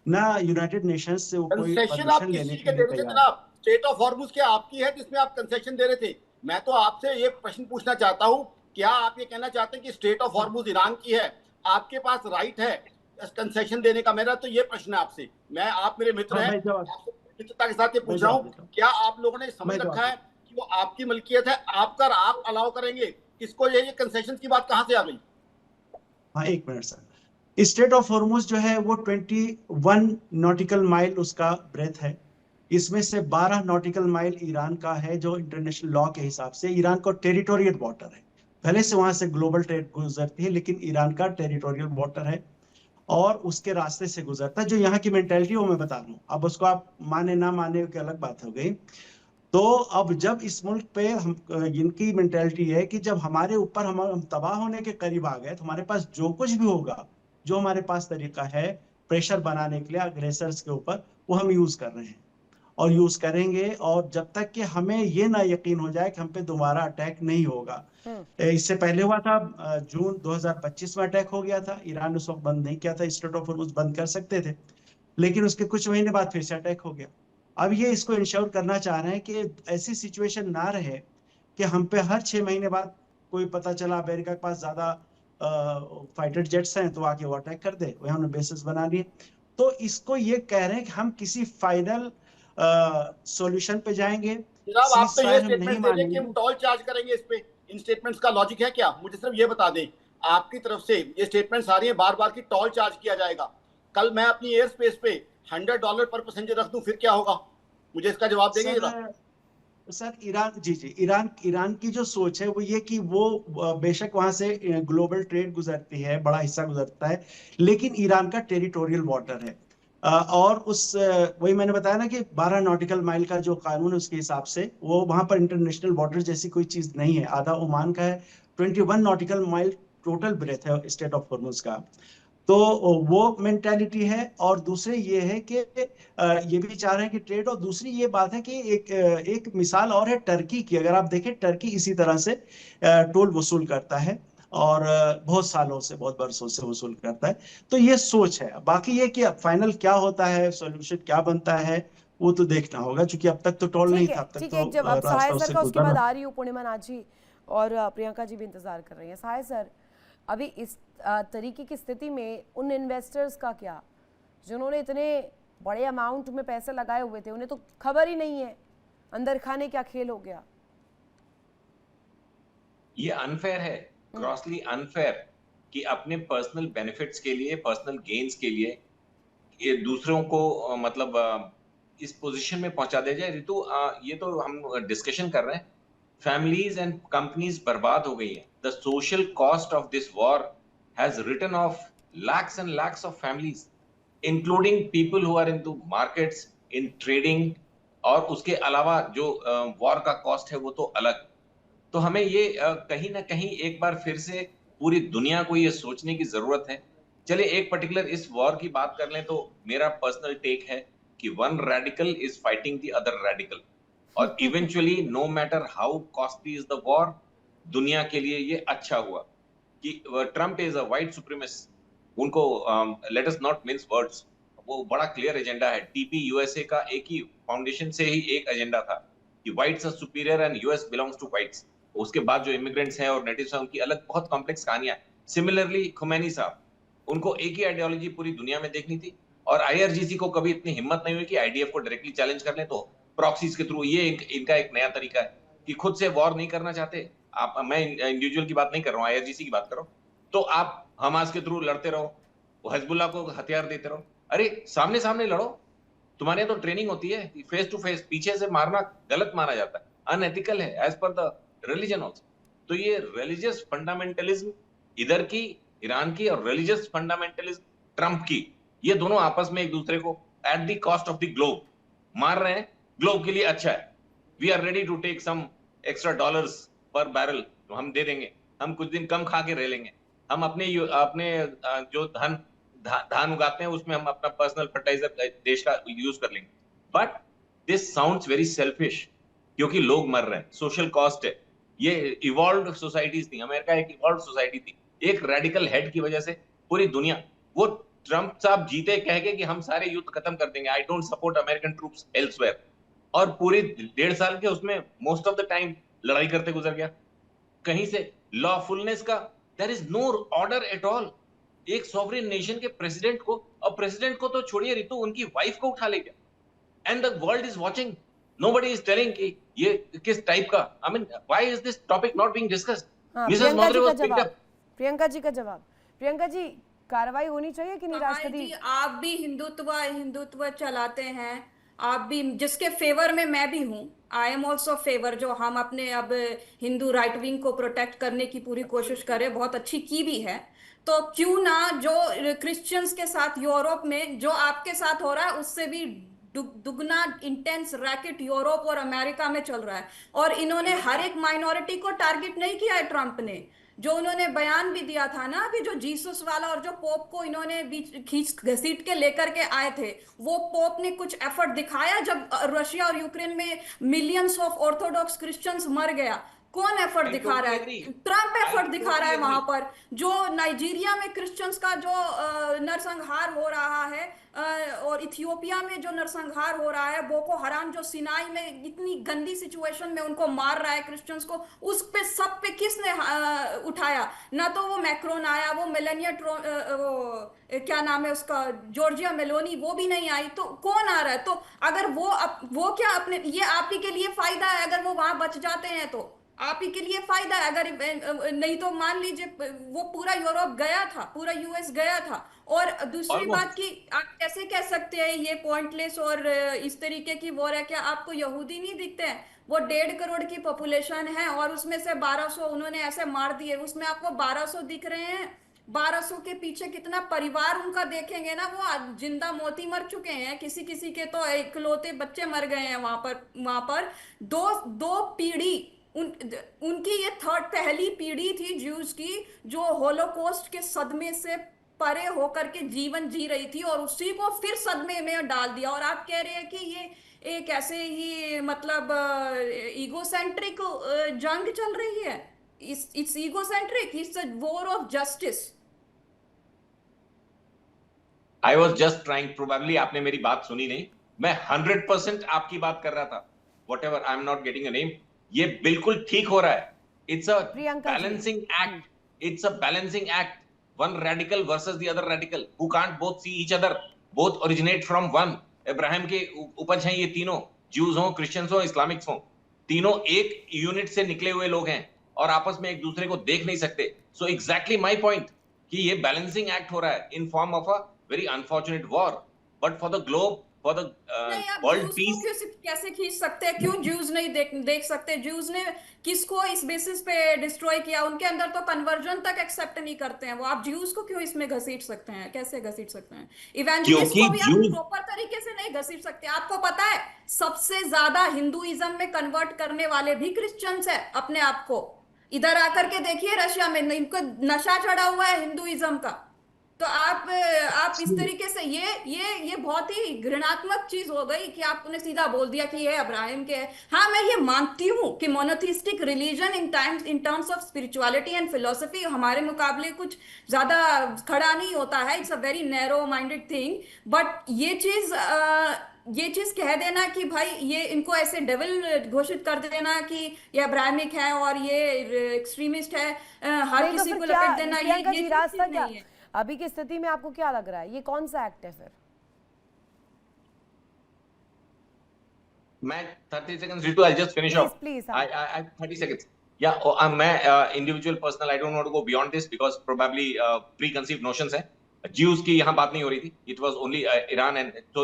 ना यूनाइटेड नेशंस से वो कोई कंसेशन आप परमिशन किस लेने चीज के के लिए दे रहे थे तैयार। जनाब? स्टेट ऑफ हॉर्मुज क्या आपकी है जिसमें आप कंसेशन दे रहे थे? मैं तो आपसे ये प्रश्न पूछना चाहता हूँ, क्या आप ये कहना चाहते हैं कि स्टेट ऑफ हॉर्मुज ईरान की है, आपके पास राइट है कंसेशन देने का? मेरा तो ये प्रश्न है आपसे, मैं, आप मेरे मित्र हैं, आपसे मित्रता के साथ ये पूछ रहा हूँ, क्या आप लोगों ने समझ रखा है कि वो आपकी मलकियत है, आपका, आप अलाउ करेंगे इसको? ये कंसेशन की बात कहाँ से आ गई? हाँ, एक minute sir. State of Hormuz जो है वो 21 नॉटिकल माइल उसका ब्रेथ है। इसमें से 12 नॉटिकल माइल ईरान का है, जो इंटरनेशनल लॉ के हिसाब से ईरान का टेरिटोरियल वाटर है। पहले से वहां से ग्लोबल ट्रेड गुजरती है, लेकिन ईरान का टेरिटोरियल वाटर है और उसके रास्ते से गुजरता है। जो यहाँ की मेंटेलिटी वो मैं बता रहा हूँ, अब उसको आप माने ना माने की अलग बात हो गई। तो अब जब इस मुल्क पे हम, इनकी मेंटेलिटी है कि जब हमारे ऊपर हम तबाह होने के करीब आ गए, तो हमारे पास जो कुछ भी होगा, जो हमारे पास तरीका है प्रेशर बनाने के लिए अग्रेसर्स के ऊपर, वो हम यूज कर रहे हैं और यूज करेंगे, और जब तक कि हमें ये ना यकीन हो जाए कि हम पे दोबारा अटैक नहीं होगा। इससे पहले हुआ था, जून 2025 में अटैक हो गया था, ईरान ने उस वक्त बंद नहीं किया था, स्टेट ऑफ हॉर्मुज बंद कर सकते थे, लेकिन उसके कुछ महीने बाद फिर से अटैक हो गया। अब ये इसको इंश्योर करना चाह रहे हैं कि ऐसी सिचुएशन ना रहे कि हम पे हर 6 महीने बाद कोई पता चला अमेरिका के पास ज्यादा फाइटर जेट्स हैं तो आके वो अटैक कर दे, वही हमने बेसिस बना लिए। तो इसको ये कह रहे हैं कि हम किसी फाइनल सॉल्यूशन पे जाएंगे, जनाब आप तो ये हम नहीं स्टेटमेंट दे दें कि हम मानेंगे। टोल चार्ज करेंगे इस पे, इन स्टेटमेंट्स का लॉजिक है क्या? मुझे सिर्फ ये बता दें, आपकी तरफ से ये स्टेटमेंट्स आ रही है बार बार की टोल चार्ज किया जाएगा। कल मैं अपनी एयर स्पेस पे $100 पर पैसेंजर रख दूं, फिर क्या होगा? मुझे इसका जवाब देंगे जरा। सर ईरान की जो सोच है वो ये कि वो बेशक वहां से ग्लोबल ट्रेड गुजरती है, बड़ा हिस्सा गुजरता है, लेकिन ईरान का टेरिटोरियल वाटर है। और उस वही मैंने बताया ना कि 12 नॉटिकल माइल का जो कानून है उसके हिसाब से वो वहां पर इंटरनेशनल वाटर जैसी कोई चीज नहीं है। आधा ओमान का है, 21 नॉटिकल माइल टोटल ब्रेथ है स्टेट ऑफ हॉर्मुज का। तो वो मेंटेलिटी है। और दूसरे ये है कि ये भी चाह रहे हैं कि ट्रेड, और दूसरी ये बात है कि एक मिसाल और है टर्की की। अगर आप देखें, टर्की इसी तरह से टोल वसूल करता है, और बहुत सालों से, बहुत बरसों से वसूल करता है। तो ये सोच है। बाकी ये कि फाइनल क्या होता है, सॉल्यूशन क्या बनता है, वो तो देखना होगा, क्योंकि अब तक तो टोल नहीं था, अब तक ठीक तो है, एक जवाब सहाय रास्ता सर उससे का, उसके गुजरना बाद था। आ रही हूँ पूर्णिमा नाथ जी और प्रियंका जी भी इंतजार कर रही हैं। सहाय सर, अभी इस तरीके की स्थिति में उन इन्वेस्टर्स का क्या, जिन्होंने इतने बड़े अमाउंट में पैसे लगाए हुए थे, उन्हें तो खबर ही नहीं है अंदर खाने क्या खेल हो गया। ये अनफेयर है, ग्रॉसली अनफेयर, कि अपने पर्सनल बेनिफिट्स के लिए, पर्सनल गेन्स के लिए ये दूसरों को मतलब इस पोजीशन में पहुंचा दिया जाए। ऋतु, ये तो हम डिस्कशन कर रहे हैं, फैमिलीज एंड कंपनीज बर्बाद हो गई हैं। The social cost of this war has written off lakhs and lakhs of families, including people who are into markets, in trading, और उसके अलावा जो वॉर का कॉस्ट है वो तो अलग। तो हमें ये कहीं ना कहीं एक बार फिर से पूरी दुनिया को ये सोचने की जरूरत है। चलिए एक पर्टिकुलर इस वॉर की बात कर लें, तो मेरा पर्सनल टेक है कि one radical is fighting the other radical, और eventually no matter how costly is the war, दुनिया के लिए ये अच्छा हुआ कि Trump is a white supremacist. उनको let us not mince words, वो बड़ा क्लियर एजेंडा है। टीपी यूएसए का एक ही फाउंडेशन से ही एक एजेंडा था कि whites are superior and US belongs to whites. उसके बाद जो इमिग्रेंट्स हैं और नेटिव्स हैं, उनकी अलग बहुत कॉम्प्लेक्स कहानियां। सिमिलरली खुमैनी साहब, उनको एक ही आइडियोलॉजी पूरी दुनिया में देखनी थी, और आईआरजीसी को कभी इतनी हिम्मत नहीं हुई कि आईडीएफ को डायरेक्टली चैलेंज कर लें। तो प्रॉक्सीज के थ्रू, ये इनका एक नया तरीका है कि खुद से वॉर नहीं करना चाहते आप। मैं इंडिविजुअल की बात नहीं कर रहा हूँ, आईआरजीसी की बात कर रहा हूँ। तो आप हमास के थ्रू लड़ते रहो, हिजबुल्लाह को हथियार देते रहो। अरे सामने सामने लड़ो, तुम्हारे तो ट्रेनिंग होती है, फेस टू फेस। पीछे से मारना गलत माना जाता है, अनएथिकल है as per the religion also. तो ये रिलीजियस फंडामेंटलिज्म इधर की, ईरान की, और रिलीजियस फंडामेंटलिज्म ट्रंप की, ये दोनों आपस में एक दूसरे को at the cost of the globe मार रहे हैं। ग्लोब के लिए अच्छा है, we are ready to take some extra dollars per barrel, तो हम दे देंगे, हम कुछ दिन कम खा के रह लेंगे, हम अपने जो धान उगाते हैं उसमें हम अपना पर्सनल फर्टिलाइजर देश का यूज कर लेंगे। But this sounds very selfish, क्योंकि लोग मर रहे हैं, सोशल कॉस्ट है। ये इवॉल्व्ड सोसाइटीज थी, अमेरिका एक इवॉल्व्ड सोसाइटी थी। एक रेडिकल हेड की वजह से पूरी दुनिया, वो ट्रंप साहब जीते कह के कि हम सारे युद्ध खत्म कर देंगे, I don't support American troops elsewhere, और पूरे 1.5 साल के उसमें मोस्ट ऑफ द टाइम लड़ाई करते गुजर गया। कहीं से लॉफुलनेस का, there is no order at all. एक सॉवरेन नेशन के प्रेसिडेंट को, और प्रेसिडेंट को तो छोड़िए ऋतु, उनकी वाइफ को उठा ले गया, and the world is watching, nobody is telling कि ये किस टाइप का, I mean why is this topic not being discussed. Mrs Maurya was picked up. Priyanka ji का जवाब। प्रियंका जी, कार्रवाई होनी चाहिए कि नहीं? हाँ राष्ट्रपति जी, आप भी हिंदुत्व चलाते हैं, आप भी, जिसके फेवर में मैं भी हूँ, आई एम ऑल्सो फेवर, जो हम अपने अब हिंदू राइट विंग को प्रोटेक्ट करने की पूरी कोशिश करें, बहुत अच्छी की भी है। तो क्यों ना जो क्रिश्चियंस के साथ यूरोप में जो आपके साथ हो रहा है, उससे भी दुगना इंटेंस रैकेट यूरोप और अमेरिका में चल रहा है। और इन्होंने हर एक माइनॉरिटी को टारगेट नहीं किया है ट्रंप ने। जो उन्होंने बयान भी दिया था ना कि जो जीसस वाला, और जो पोप को इन्होंने बीच खींच घसीट के लेकर के आए थे, वो पोप ने कुछ एफर्ट दिखाया जब रशिया और यूक्रेन में मिलियंस ऑफ ऑर्थोडॉक्स क्रिश्चियंस मर गया? कौन एफर्ट दिखा रहा है? ट्रंप एफर्ट दिखा रहा है वहां पर। जो नाइजीरिया में क्रिश्चियंस का जो नरसंहार हो रहा है, और इथियोपिया में जो नरसंहार हो रहा है, बोको हराम जो सिनाई में इतनी गंदी सिचुएशन में उनको मार रहा है क्रिश्चियंस को, उस पे सब पे किसने उठाया? ना तो वो मैक्रोन आया, वो मेलानिया क्या नाम है उसका, जॉर्जिया मेलोनी, वो भी नहीं आई। तो कौन आ रहा है? तो अगर वो क्या अपने, ये आप ही के लिए फायदा है अगर वो वहां बच जाते हैं, तो आप ही के लिए फायदा है। अगर नहीं तो मान लीजिए वो पूरा यूरोप गया था, पूरा यूएस गया था। और दूसरी बात की, आप कैसे कह सकते हैं ये पॉइंटलेस और इस तरीके की वॉर है? क्या आपको यहूदी नहीं दिखते हैं? वो 1.5 करोड़ की पॉपुलेशन है, और उसमें से 1200 उन्होंने ऐसे मार दिए, उसमें आपको 1200 दिख रहे हैं? 1200 के पीछे कितना परिवार उनका देखेंगे ना, वो जिंदा मोती मर चुके हैं, किसी किसी के तो इकलौते बच्चे मर गए हैं वहां पर। दो पीढ़ी उनकी ये पहली पीढ़ी थी ज्यूज की, जो होलोकॉस्ट के सदमे से परे होकर के जीवन जी रही थी और उसी को फिर सदमे में डाल दिया। और आप कह रहे हैं कि ये एक ऐसे ही मतलब ईगोसेंट्रिक जंग चल रही है। It's egocentric, it's a war of justice. I was just trying, probably आपने मेरी बात सुनी नहीं, मैं 100% आपकी बात कर रहा था। Whatever, I am not getting a name, ये बिल्कुल ठीक हो रहा है। It's a Priyanka ji. Balancing act, it's a balancing act, one radical versus the other radical who can't both see each other, both originate from one। Ibrahim के उपज हैं ये तीनों, ज्यूज हो, क्रिश्चियंस हो, इस्लामिक्स हो, तीनों एक यूनिट से निकले हुए लोग हैं और आपस में एक दूसरे को देख नहीं सकते। सो एग्जैक्टली माय पॉइंट कि ये बैलेंसिंग एक्ट हो रहा है in form of a very unfortunate war, but for the globe, for the नहीं, आप वर्ल्ड ज्यूज को पीस। क्यों कैसे खींच सकते हैं? क्यों ज्यूज नहीं देख सकते? ज्यूज ने किसको इस बेसिस पे डिस्ट्रॉय किया? उनके अंदर तो कन्वर्जन तक एक्सेप्ट नहीं करते हैं वो। आप ज्यूज को क्यों इसमें घसीट सकते हैं? कैसे घसीट सकते हैं? इवेंजलिस्ट क्योंकि को भी आप ज्यूज, प्रॉपर तरीके से नहीं घसीट सकते। आपको पता है सबसे ज्यादा हिंदुइज्म में कन्वर्ट करने वाले भी क्रिश्चियंस है अपने आप को। इधर आकर के देखिए, रशिया में इनको नशा चढ़ा हुआ है हिंदुइज्म का। तो आप इस तरीके से ये बहुत ही घृणात्मक चीज हो गई कि आपने सीधा बोल दिया कि ये अब्राहिम के है। हाँ, मैं ये मानती हूँ कि monotheistic religion in terms of spirituality and philosophy हमारे मुकाबले कुछ ज्यादा खड़ा नहीं होता है। It's a very narrow minded thing. But ये चीज कह देना कि भाई ये इनको ऐसे डेविल घोषित कर देना कि ये अब्राहमिक है और ये एक्सट्रीमिस्ट है, हर नहीं तो किसी फिर को क्या लपेट देना, प्रियंका ये जी, चीज रास्ता क्या नहीं है। अभी की स्थिति में आपको क्या लग रहा है, ये कौन सा एक्ट है फिर? मैं 30 seconds, Ritu, I'll just finish Please, off. please, I 30 seconds. Yeah, मैं individual personal, I don't want to go beyond this because probably preconceived notions है। Jews की यहाँ बात नहीं हो रही थी, it was only Iran, and so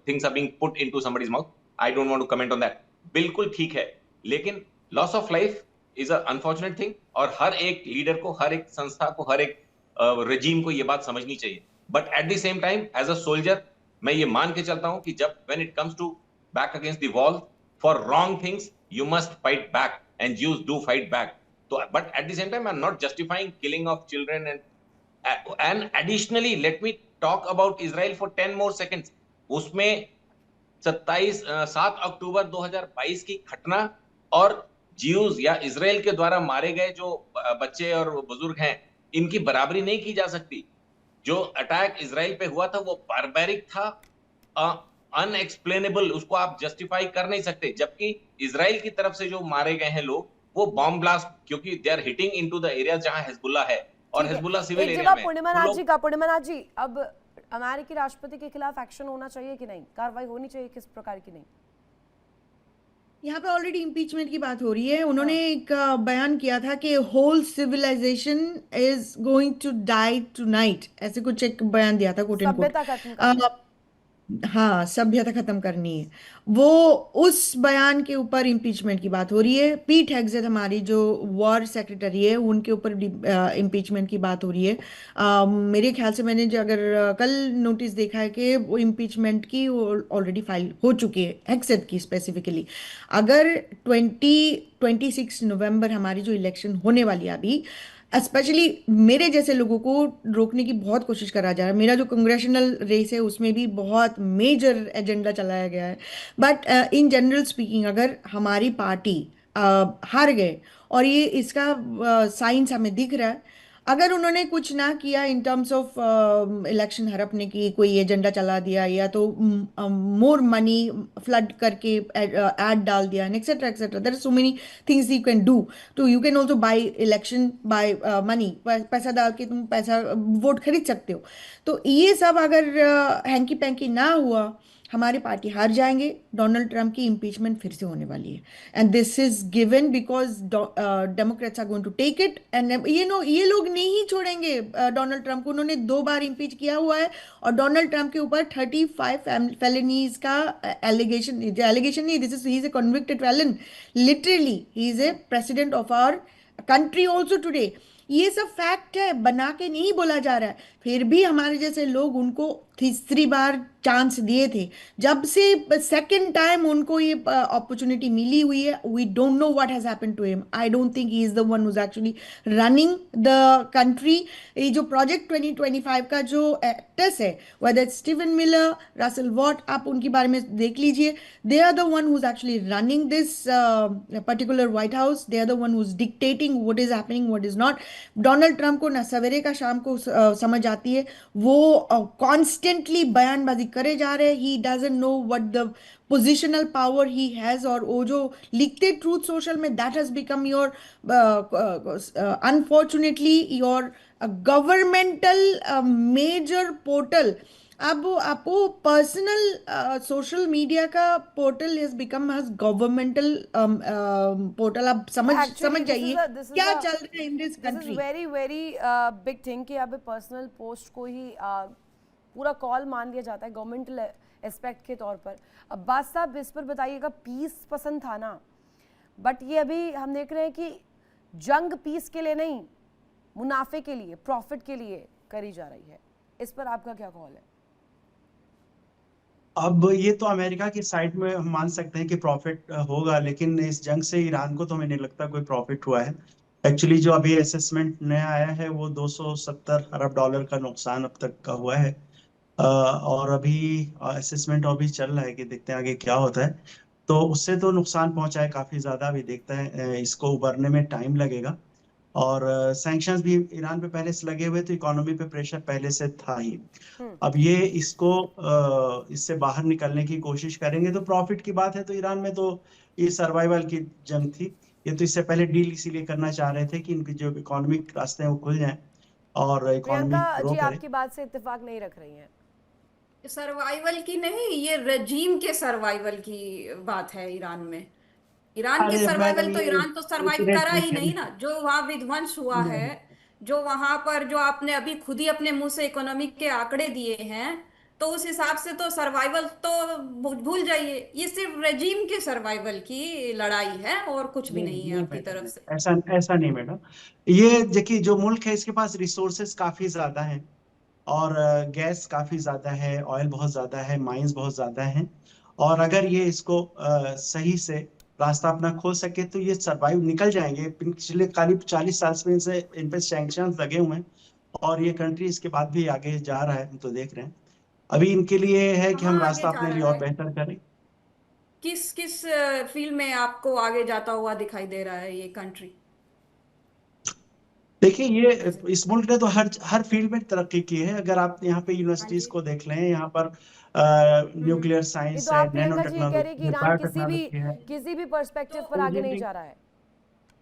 things are being put into somebody's mouth. I don't want to comment on that. बिल्कुल ठीक है, लेकिन loss of life is a unfortunate thing और हर एक लीडर को, हर एक संस्था को, हर एक regime को ये बात समझनी चाहिए। But at the same time, as a soldier, मैं ये मान के चलता हूँ कि जब when it comes to back against the wall for wrong things, you must fight back, and Jews do fight back. So, but at the same time, I'm not justifying killing of children, and additionally, let me talk about Israel for 10 more seconds. उसमें 7 अक्टूबर 2022 की घटना और Jews या Israel के द्वारा मारे गए जो बच्चे और बुजुर्ग हैं, इनकी बराबरी नहीं की जा सकती। जो अटैक इजराइल पे हुआ था वो बारबैरिक था, अनएक्सप्लेनेबल, उसको आप जस्टिफाई कर नहीं सकते। जबकि इजराइल की तरफ से जो मारे गए हैं लोग, वो बॉम्ब ब्लास्ट, क्योंकि they are hitting into the area जहां हिजबुल्लाह है और हिजबुल्लाह सिविल एक एरिया जवाब में। पूर्णिमा जी का। पूर्णिमा जी, अब अमेरिकी राष्ट्रपति के खिलाफ एक्शन होना चाहिए कि नहीं, कार्रवाई होनी चाहिए, किस प्रकार की नहीं? यहाँ पे ऑलरेडी इम्पीचमेंट की बात हो रही है। उन्होंने एक बयान किया था कि whole civilization is going to die tonight, ऐसे कुछ एक बयान दिया था, कोट एंड कोट। सभ्यता खत्म करनी है। हाँ, सभ्यता खत्म करनी है। वो उस बयान के ऊपर इम्पीचमेंट की बात हो रही है। पीट हेग्सेथ हमारी जो वॉर सेक्रेटरी है, उनके ऊपर इम्पीचमेंट की बात हो रही है। मेरे ख्याल से मैंने जो अगर कल नोटिस देखा है कि वो इम्पीचमेंट की ऑलरेडी फाइल हो चुकी है, हेग्सेथ की स्पेसिफिकली। अगर 26 नवंबर हमारी जो इलेक्शन होने वाली है अभी, स्पेशली मेरे जैसे लोगों को रोकने की बहुत कोशिश करा जा रहा है। मेरा जो कांग्रेशनल रेस है उसमें भी बहुत मेजर एजेंडा चलाया गया है। बट इन जनरल स्पीकिंग, अगर हमारी पार्टी हार गए, और ये इसका साइंस हमें दिख रहा है, अगर उन्होंने कुछ ना किया इन टर्म्स ऑफ इलेक्शन हड़पने की, कोई एजेंडा चला दिया या तो मोर मनी फ्लड करके एड डाल दिया, etcetera etcetera, there are so many things you can do. तो you can also buy election buy money, पैसा डाल के तुम पैसा वोट खरीद सकते हो। तो ये सब अगर हैंकी पैंकी ना हुआ, हमारी पार्टी हार जाएंगे, डोनाल्ड ट्रंप की इम्पीचमेंट फिर से होने वाली है। And this is given because Democrats are going to take it, and ये लोग नहीं छोड़ेंगे डोनाल्ड ट्रंप को। उन्होंने 2 बार इम्पीच किया हुआ है और डोनाल्ड ट्रंप के ऊपर 35 फेलिनीज का एलिगेशन नहीं, this is he is a convicted felon, literally he is a president of our country also today. ये सब फैक्ट है, बना के नहीं बोला जा रहा है। फिर भी हमारे जैसे लोग उनको तीसरी बार चांस दिए थे, जब से सेकंड टाइम उनको ये अपॉर्चुनिटी मिली हुई है, we don't know what has happened to him. I don't think he is the one who's actually running the country. ये जो प्रोजेक्ट 2025 का जो एक्टर्स है, whether Steven Miller, Russell Vought, आप उनके बारे में देख लीजिए, they are the one who's actually running this particular white house, they are the one who's dictating what is happening what is not. Donald Trump को ना सवेरे का शाम को समझ आती है, वो कॉन्स्टेंटली बयानबाजी करे जा रहे हैं। He doesn't know what the positional power he has, और वो जो लिखते ट्रूथ सोशल में, that has become your unfortunately your governmental major portal. अब आपको पर्सनल सोशल मीडिया का portal is become as governmental portal. आप समझ Actually, जाइए क्या चल रहा है in this this is country. Very very big thing कि यहाँ पे पर्सनल पोस्ट को ही पूरा कॉल मान लिया जाता है गवर्नमेंटल एस्पेक्ट के तौर पर। अब्बास साहब, इस पर बताइएगा, पीस पसंद था ना, बट ये अभी हम देख रहे हैं कि जंग पीस के लिए नहीं, मुनाफे के लिए, प्रॉफिट के लिए करी जा रही है। इस पर आपका क्या कॉल है? अब ये तो अमेरिका की साइड में हम मान सकते हैं कि प्रॉफिट होगा, लेकिन इस जंग से ईरान को तो हमें नहीं लगता कोई प्रॉफिट हुआ है। एक्चुअली जो अभी असेसमेंट नया आया है वो 270 अरब डॉलर का नुकसान अब तक का हुआ है। और अभी असेसमेंट अभी चल रहा है कि देखते हैं आगे क्या होता है। तो उससे तो नुकसान पहुंचा है काफी ज्यादा। अभी देखते हैं, इसको उबरने में टाइम लगेगा। और सैंक्शंस भी ईरान पे पहले से लगे हुए, तो इकोनॉमी पे प्रेशर पहले से था ही। अब ये इसको इससे बाहर निकलने की कोशिश करेंगे तो प्रॉफिट की बात है। तो ईरान में तो ये सर्वाइवल की जंग थी। ये तो इससे पहले डील इसीलिए करना चाह रहे थे कि इनकी जो इकोनॉमिक रास्ते हैं वो खुल जाएं और इकोनॉमी प्रियंका ग्रो जी करे। आपकी बात से इत्तेफाक नहीं रख रही हैं। सर्वाइवल की नहीं, ये रजीम के सर्वाइवल की बात है ईरान में। ईरान के अरे सर्वाइवल मैडम, तो, ये ईरान तो सर्वाइव इंसिडेंट करा ही देखे नहीं ना। जो वहां विध्वंस हुआ है, नहीं। जो वहां पर, जो आपने अभी खुद ही अपने मुंह से इकोनॉमिक के आंकड़े दिए हैं, तो उस हिसाब से तो सर्वाइवल तो भूल जाइए। ये सिर्फ रजीम के सर्वाइवल की लड़ाई है और कुछ भी नहीं नहीं है नहीं आपकी तरफ मैडम, से। ऐसा ऐसा नहीं मैडम। ये देखिए, जो मुल्क है इसके पास रिसोर्सेस काफी ज्यादा हैं, और गैस काफी ज्यादा है, ऑयल बहुत ज्यादा है, माइंस बहुत ज्यादा हैं। और अगर ये इसको सही से रास्ता अपना खोल सके तो ये सरवाइव निकल जाएंगे। पिछले करीब 40 साल से इन पे सैंक्शंस लगे हुए हैं, और ये कंट्री इसके बाद भी आगे जा रहा है, हम तो देख रहे हैं। अभी इनके लिए है कि कहाँ हम आगे रास्ता जा अपने लिए रहा और है? बेहतर करें। किस किस फील्ड में आपको आगे जाता हुआ दिखाई दे रहा है ये कंट्री? देखिए, ये इस मुल्क ने तो हर हर फील्ड में तरक्की की है। अगर आप यहाँ पे हाँ यूनिवर्सिटीज जी। को देख लें, यहाँ पर हम्म। न्यूक्लियर ये साइंस तो है, आप नैनो प्रियंका जी ये कह रही है कि टेक्नोलॉजी है, ईरान बायोटेक्नोलॉजी है, किसी भी पर्सपेक्टिव पर आगे नहीं इंजीनियरिंग। जा रहा है।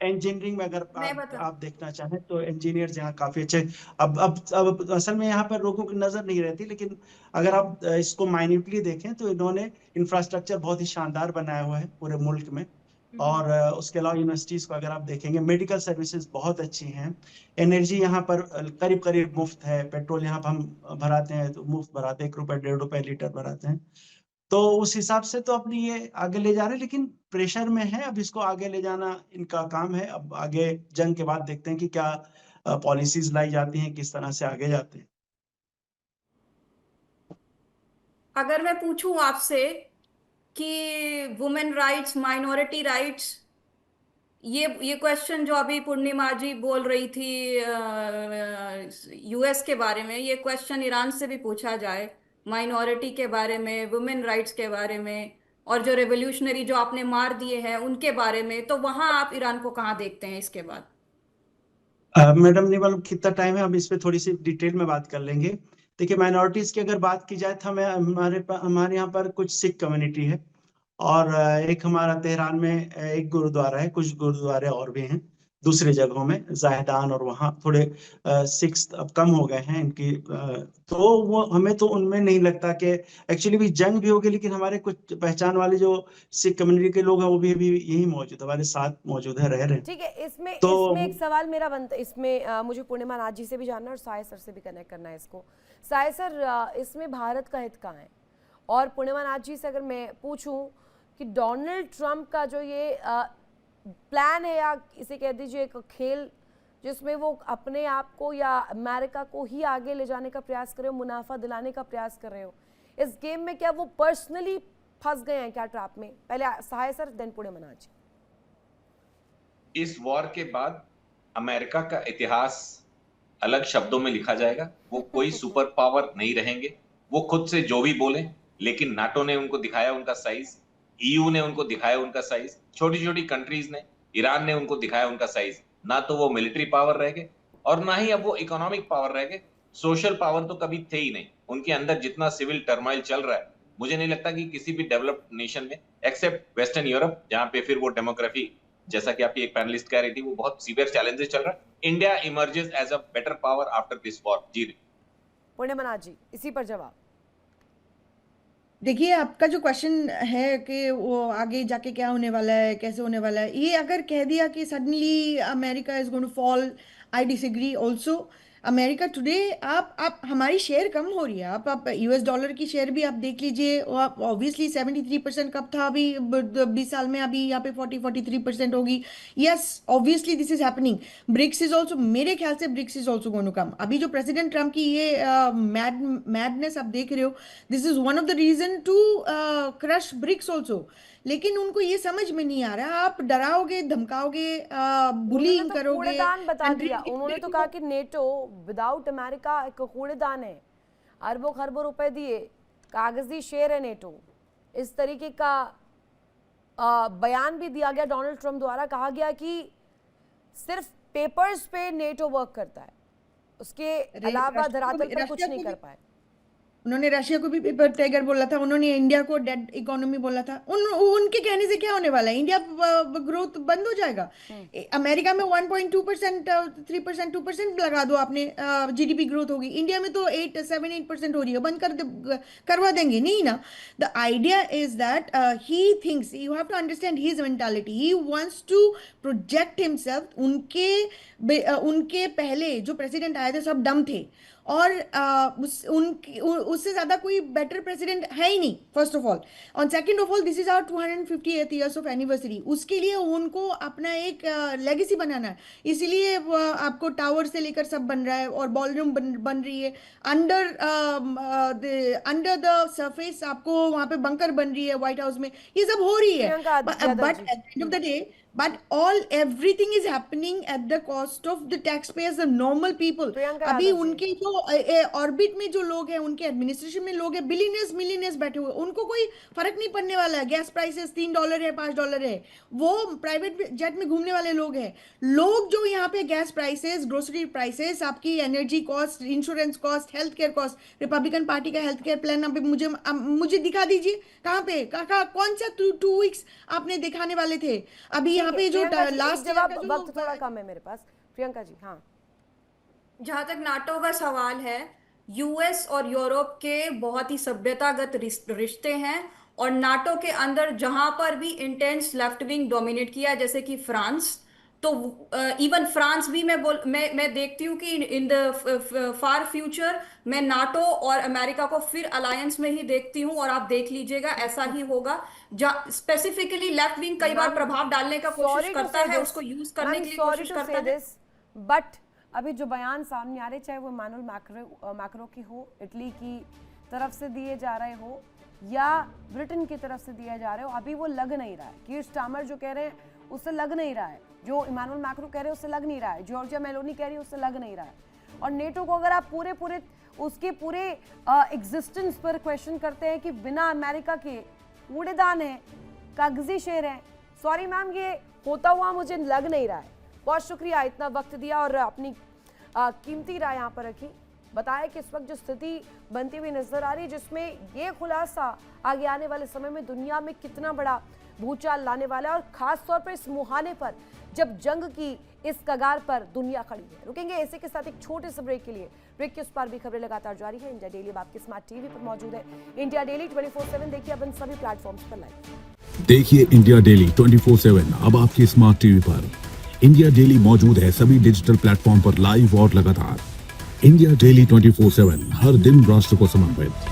इंजीनियरिंग में अगर मैं बता आप देखना चाहें तो इंजीनियर्स यहाँ काफी अच्छे। अब असल में यहाँ पर लोगों की नजर नहीं रहती, लेकिन अगर आप इसको माइन्यूटली देखें तो इन्होंने इंफ्रास्ट्रक्चर बहुत ही शानदार बनाया हुआ है पूरे मुल्क में। हम्म। और उसके अलावा यूनिवर्सिटीज को अगर आप देखेंगे, मेडिकल सर्विसेज बहुत अच्छी हैं। एनर्जी यहाँ पर करीब करीब मुफ्त है। पेट्रोल यहाँ पर हम भराते हैं तो मुफ्त भराते हैं, 1 रुपए 1.5 रुपए लीटर भराते हैं। तो उस हिसाब से तो अपनी ये आगे ले जा रहे हैं, लेकिन प्रेशर में है। अब इसको आगे ले जाना इनका काम है। अब आगे जंग के बाद देखते हैं कि क्या पॉलिसीज लाई जाती हैं, किस तरह से आगे जाते हैं। अगर मैं पूछूं आपसे कि वुमेन राइट्स, माइनॉरिटी राइट्स, ये क्वेश्चन जो अभी पूर्णिमा जी बोल रही थी यूएस के बारे में, ये क्वेश्चन ईरान से भी पूछा जाए, माइनॉरिटी के बारे में, वुमेन राइट्स के बारे में, और जो रेवोल्यूशनरी जो आपने मार दिए हैं उनके बारे में, तो वहां आप ईरान को कहाँ देखते हैं इसके बाद? मैडम, नहीं मालूम कितना टाइम है, हम इस पे थोड़ी सी डिटेल में बात कर लेंगे। देखिए, माइनॉरिटीज की अगर बात की जाए तो हमारे यहाँ पर कुछ सिख कम्युनिटी है। और एक हमारा तेहरान में एक गुरुद्वारा है, कुछ गुरुद्वारे और भी हैं दूसरी जगहों में, जायदान, और वहाँ थोड़े सिक्स अब कम हो गए हैं इनकी। तो वो हमें तो उनमें नहीं लगता कि एक्चुअली भी जंग भी होगी, लेकिन हमारे कुछ पहचान वाले जो सिख कम्युनिटी के लोग हैं वो भी अभी यही मौजूद, हमारे साथ मौजूद है, रह रहे हैं। ठीक है, इसमें तो इसमें एक सवाल मेरा बनता है। इसमें मुझे पूर्णिमा नाथ जी से भी जानना है और साय सर से भी कनेक्ट करना है इसको। साय सर, इसमें भारत का हित कहाँ है? और पूर्णिमा नाथ जी से अगर मैं पूछूं कि डोनाल्ड ट्रंप का जो ये प्लान है, या इसे कह दीजिए एक खेल जिसमें वो अपने आप को या अमेरिका को ही आगे ले जाने का प्रयास कर रहे हो, मुनाफा दिलाने का प्रयास कर रहे हो? इस गेम में क्या वो पर्सनली फंस गए हैं क्या ट्रैप में? पहले सहाय सर, देन पुणे मनाज। इस वॉर के बाद अमेरिका का इतिहास अलग शब्दों में लिखा जाएगा। वो कोई सुपर पावर नहीं रहेंगे, वो खुद से जो भी बोले, लेकिन नाटो ने उनको दिखाया उनका साइज, ईयू ने उनको दिखाया उनका साइज, छोटी छोटी कंट्रीज ने, ईरान ने उनको दिखाया उनका साइज। ना तो वो मिलिट्री पावर रह गए और ना ही अब वो इकोनॉमिक पावर रह गए। सोशल पावर तो कभी थे ही नहीं। उनके अंदर जितना सिविल टर्मोइल चल रहा है, मुझे नहीं लगता कि किसी भी डेवलप्ड नेशन में, एक्सेप्ट वेस्टर्न यूरोप, जहां पे फिर वो डेमोग्राफी, जैसा कि आपकी एक पैनलिस्ट कह रही थी, वो बहुत सीवियर चैलेंजेस चल रहा है। India emerges as a better power after this war. Ji Pune मनाज जी, इसी पर जवाब। देखिए, आपका जो क्वेश्चन है कि वो आगे जाके क्या होने वाला है, कैसे होने वाला है, ये अगर कह दिया कि suddenly America is going to fall, I disagree also. America today, आप हमारी शेयर कम हो रही है। आप यूएस डॉलर की शेयर भी आप देख लीजिए। आप ऑब्वियसली 73% कब था, अभी 20 साल में अभी यहाँ पे 43% होगी। Yes, obviously this is happening. BRICS is also, मेरे ख्याल से BRICS is also going to come. अभी जो प्रेसिडेंट ट्रम्प की ये मैडनेस आप देख रहे हो, this is one of the reason to crush BRICS also. लेकिन उनको ये समझ में नहीं आ रहा, आप डराओगे, धमकाओगे, बुलिंग करोगे। कूड़ेदान बता दिया उन्होंने, तो कहा कि नेटो विदाउट अमेरिका एक कूड़ेदान है, अरबों खरबों रुपए दिए, कागजी शेयर है नेटो। इस तरीके का बयान भी दिया गया डोनाल्ड ट्रम्प द्वारा। कहा गया कि सिर्फ पेपर्स पे नेटो वर्क करता है, उसके अलावा धरातल पर कुछ नहीं कर पाए। उन्होंने रशिया को भी पेपर टाइगर बोला था, उन्होंने इंडिया को डेड इकोनॉमी बोला था। उनके कहने से क्या होने वाला है? इंडिया ग्रोथ बंद हो जाएगा। अमेरिका में 1.2%, 3%, 2% लगा दो आपने, जीडीपी ग्रोथ होगी। इंडिया में तो 7-8% हो रही है, बंद करवा देंगे नहीं ना। The idea is that he thinks, you have to understand his mentality, he wants to project himself. उनके पहले जो प्रेसिडेंट आए थे सब डम थे, और उससे ज्यादा कोई बेटर प्रेसिडेंट है ही नहीं, first of all. On second of all, this is our 258th years of anniversary. उसके लिए उनको अपना एक लेगेसी बनाना है, इसीलिए आपको टावर से लेकर सब बन रहा है, और बॉलरूम बन रही है। अंडर द सरफेस आपको वहां पे बंकर बन रही है व्हाइट हाउस में, ये सब हो रही है। But at the end of the day, but everything is happening at the cost of the taxpayers, the normal people. अभी उनके जो ऑर्बिट में जो लोग हैं, उनके एडमिनिस्ट्रेशन में लोग हैं, बिलियनर्स मिलियनर्स बैठे हुए, उनको कोई फर्क नहीं पड़ने वाला है। गैस प्राइसेस $3 है, $5 है, वो प्राइवेट जेट में घूमने वाले लोग हैं। लोग जो यहाँ पे गैस प्राइसेस, ग्रोसरी प्राइसेस, आपकी energy cost, insurance cost, health care cost, Republican party का हेल्थ केयर प्लान अभी मुझे दिखा दीजिए, कहाँ पे, कौन सा 2 weeks आपने दिखाने वाले थे? अभी यहाँ पे जो लास्ट जवाब, वक्त थोड़ा कम है मेरे पास। प्रियंका जी, हाँ। जहां तक नाटो का सवाल है, यूएस और यूरोप के बहुत ही सभ्यतागत रिश्ते हैं, और नाटो के अंदर जहां पर भी इंटेंस लेफ्ट विंग डोमिनेट किया, जैसे कि फ्रांस, तो इवन फ्रांस भी मैं देखती हूँ कि इन द फार फ्यूचर मैं नाटो और अमेरिका को फिर अलायंस में ही देखती हूँ, और आप देख लीजिएगा ऐसा ही होगा। स्पेसिफिकली लेफ्ट विंग कई बार प्रभाव डालने का कोशिश करता है, उसको यूज करने के लिए कोशिश करता है। बट अभी जो बयान सामने आ रहे, चाहे वो इमैनुअल मैक्रो की हो, इटली की तरफ से दिए जा रहे हो, या ब्रिटेन की तरफ से दिया जा रहे हो, अभी वो लग नहीं रहा है। कीर स्टार्मर जो कह रहे हैं उससे लग नहीं रहा है, जो इमैनुअल मैक्रो कह रहे हैं उससे लग नहीं रहा है, जॉर्जिया मेलोनी कह रही है उससे लग नहीं रहा है। और नेटो को अगर आप उसके पूरे एग्जिस्टेंस पर क्वेश्चन करते हैं कि बिना अमेरिका के कूड़ेदान है, कागजी शेर है, सॉरी मैम, ये होता हुआ मुझे लग नहीं रहा है। बहुत शुक्रिया, इतना वक्त दिया और अपनी कीमती राय यहाँ पर रखी। बताया कि इस वक्त जो स्थिति बनती हुई नजर आ रही है, जिसमें ये खुलासा आगे आने वाले समय में दुनिया में कितना बड़ा भूचाल लाने वाला है, और खास तौर पर इस मुहाने पर जब जंग की इस कगार पर दुनिया खड़ी है। रुकेंगे ऐसे के साथ एक छोटे से ब्रेक के लिए। ब्रेक के उस पार भी खबरें लगातार जारी है। इंडिया डेली आपके स्मार्ट टीवी पर मौजूद है। इंडिया डेली 24/7 देखिए अब इन सभी प्लेटफॉर्म्स पर लाइव। देखिए इंडिया डेली 24/7 अब आपके स्मार्ट टीवी पर। इंडिया डेली मौजूद है सभी डिजिटल प्लेटफॉर्म पर लाइव और लगातार। इंडिया डेली 24/7 हर दिन राष्ट्र को समर्पित।